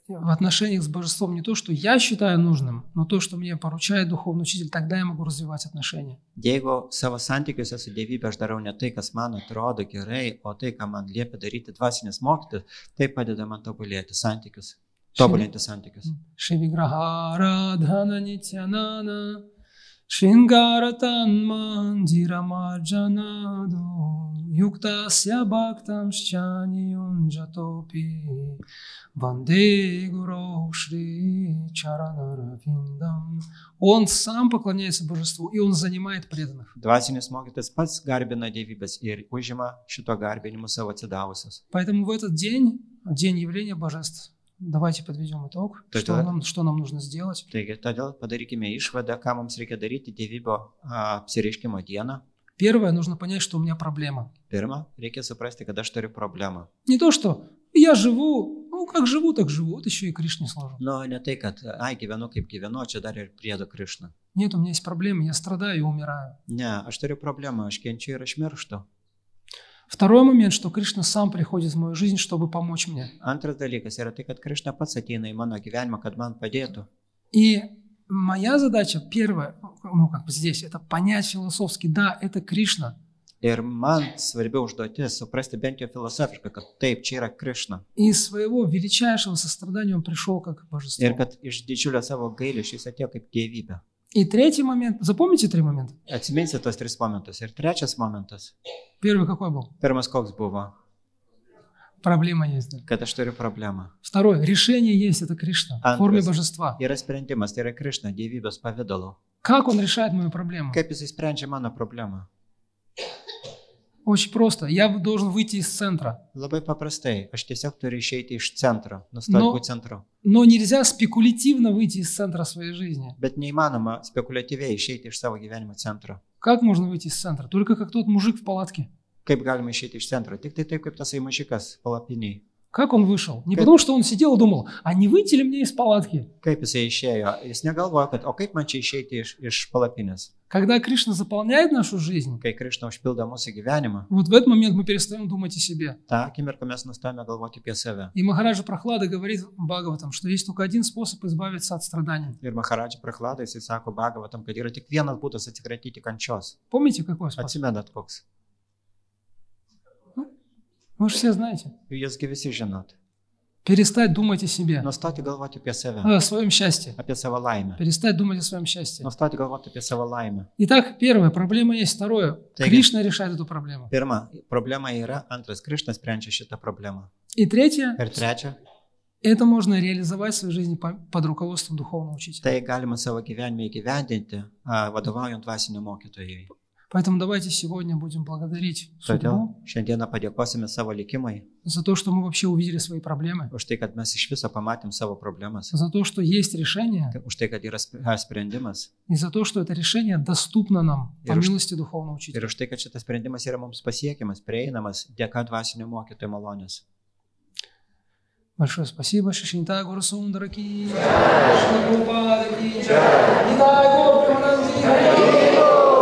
в отношениях с божеством не то, что я считаю нужным, но то, что мне поручает духовный учитель, тогда я могу развивать отношения. Jeigu savo santykiuose su dievybė aš darau ne tai, kas man atrodo gerai, o tai, ką man liepia daryti dvasinis mokytojas, tai padeda man tobulėti santykius, tobulinti santykius. Шивиграхара дхана нитянана Шингаратан мандира марджанадо Юктасya бхактам шчани юнджатопи Ванде гуру шри чаранаравиндам. Он сам поклоняется божеству, и он занимает преданных. Dvasinis mokytojas pats garbina dievybės ir užima šito garbinimu savo atsidavusius. Поэтому в этот день, день явления божеств, давайте подведем итог, что нам нужно сделать. Taigi, todėl padarykime išvadą, ką mums reikia daryti dievybio apsireiškimo dieną. Первое, нужно понять, что у меня проблема. Pirma, reikia suprasti, kad aš turiu problemą. Не то, что я живу, как живу, так живу, вот еще и Кришне служу. Nu, ne tai, kad, gyvenu kaip gyvenu, čia dar ir priedo Krišna. Нет, у меня есть проблемы, я страдаю и умираю. Ne, aš turiu problemą, aš kenčiu ir aš mirštu. Второй момент, что Кришна сам приходит в мою жизнь, чтобы помочь мне. Antras dalykas yra tai, kad Krišna pats ateina į mano gyvenimą, kad man padėtų. И моя задача первая, здесь, это понять философски, да, это Кришна. Ir man svarbi užduotis suprasti bent jau filosofiškai, kad taip, čia yra Krišna. И из своего величайшего сострадания он пришел как божество. Ir kad iš didžiulio savo gailesčio jis atėjo kaip dievybė. И третий момент, запомните 3 момента? Atsiminsite tos 3 momentus. Ir trečias momentas. Первый какой был? Pirmas koks buvo? Проблема есть, да. Kad aš turiu problemą. Второй, решение есть, это Кришна, в форме божества. Yra sprendimas, tai yra Krišna, dievybės pavidalu. Как он решает мою проблему? Kaip jisai sprendžia mano problemą? Очень просто. Я должен выйти из центра. Labai paprastai, aš tiesiog turiu išeiti iš centro, nustoti Но- būti centru. Но нельзя спекулятивно выйти из центра своей жизни. Bet neįmanoma spekuliatyviai išeiti iš savo gyvenimo centro. Как можно выйти из центра? Только как тот мужик в палатке. Kaip galima išeiti iš centro? Tik tai taip, kaip tasai mažiukas palapiniai. Как он вышел? Не Как- потому, что он сидел и думал, а не выйти ли мне из палатки? Kaip jisai išėjo? Jis negalvoja, kad o kaip man čia išeiti iš palapinės. Когда Кришна заполняет нашу жизнь, Kai Krišna užpildo mūsų gyvenimą, вот в этот момент мы перестаем думать о себе. tą akimirką mes nustojame galvoti apie save. И Махараджа Прохлада говорит в Бхагаватам, что есть только один способ избавиться от страданий. Ir Maharadža Prachlada, jisai sako Bhagavatam, kad yra tik vienas būdas atsikratyti kančios. Помните, какой способ? Atsimenat koks? Вы же все знаете. Jūsgi visi žinot. Перестать думать о себе, Nustoti galvoti apie save, о своем счастье. apie savo laimę. Перестать думать о своем счастье. Nustoti galvoti apie savo laimę. Итак, первая проблема есть. Второе. Таги. Кришна решает эту проблему. Pirma, problema yra, antras, Krišna sprendžia šitą problemą. И третье. Ir trečia, Это можно реализовать в своей жизни под руководством духовного учителя. tai galima savo gyvenime įgyvendinti, vadovaujant dvasiniam mokytojui. Поэтому давайте сегодня будем благодарить Todėl судьбу šiandieną padėkosime savo likimui за то, что мы вообще увидели свои проблемы, už tai, kad mes iš viso pamatėm savo problemas, за то, что есть решение, už tai, kad yra sprendimas и за то, что это решение доступно нам по И уж- милости духовного учителя. ir už tai, kad šitas sprendimas yra mums pasiekiamas, prieinamas dėka dvasinio mokytojo malonės. Большое спасибо. Шишинтай Гуру Сундара ки, Шри Прабхупада ки, Нитай Гаур Прямананди Хари Бол.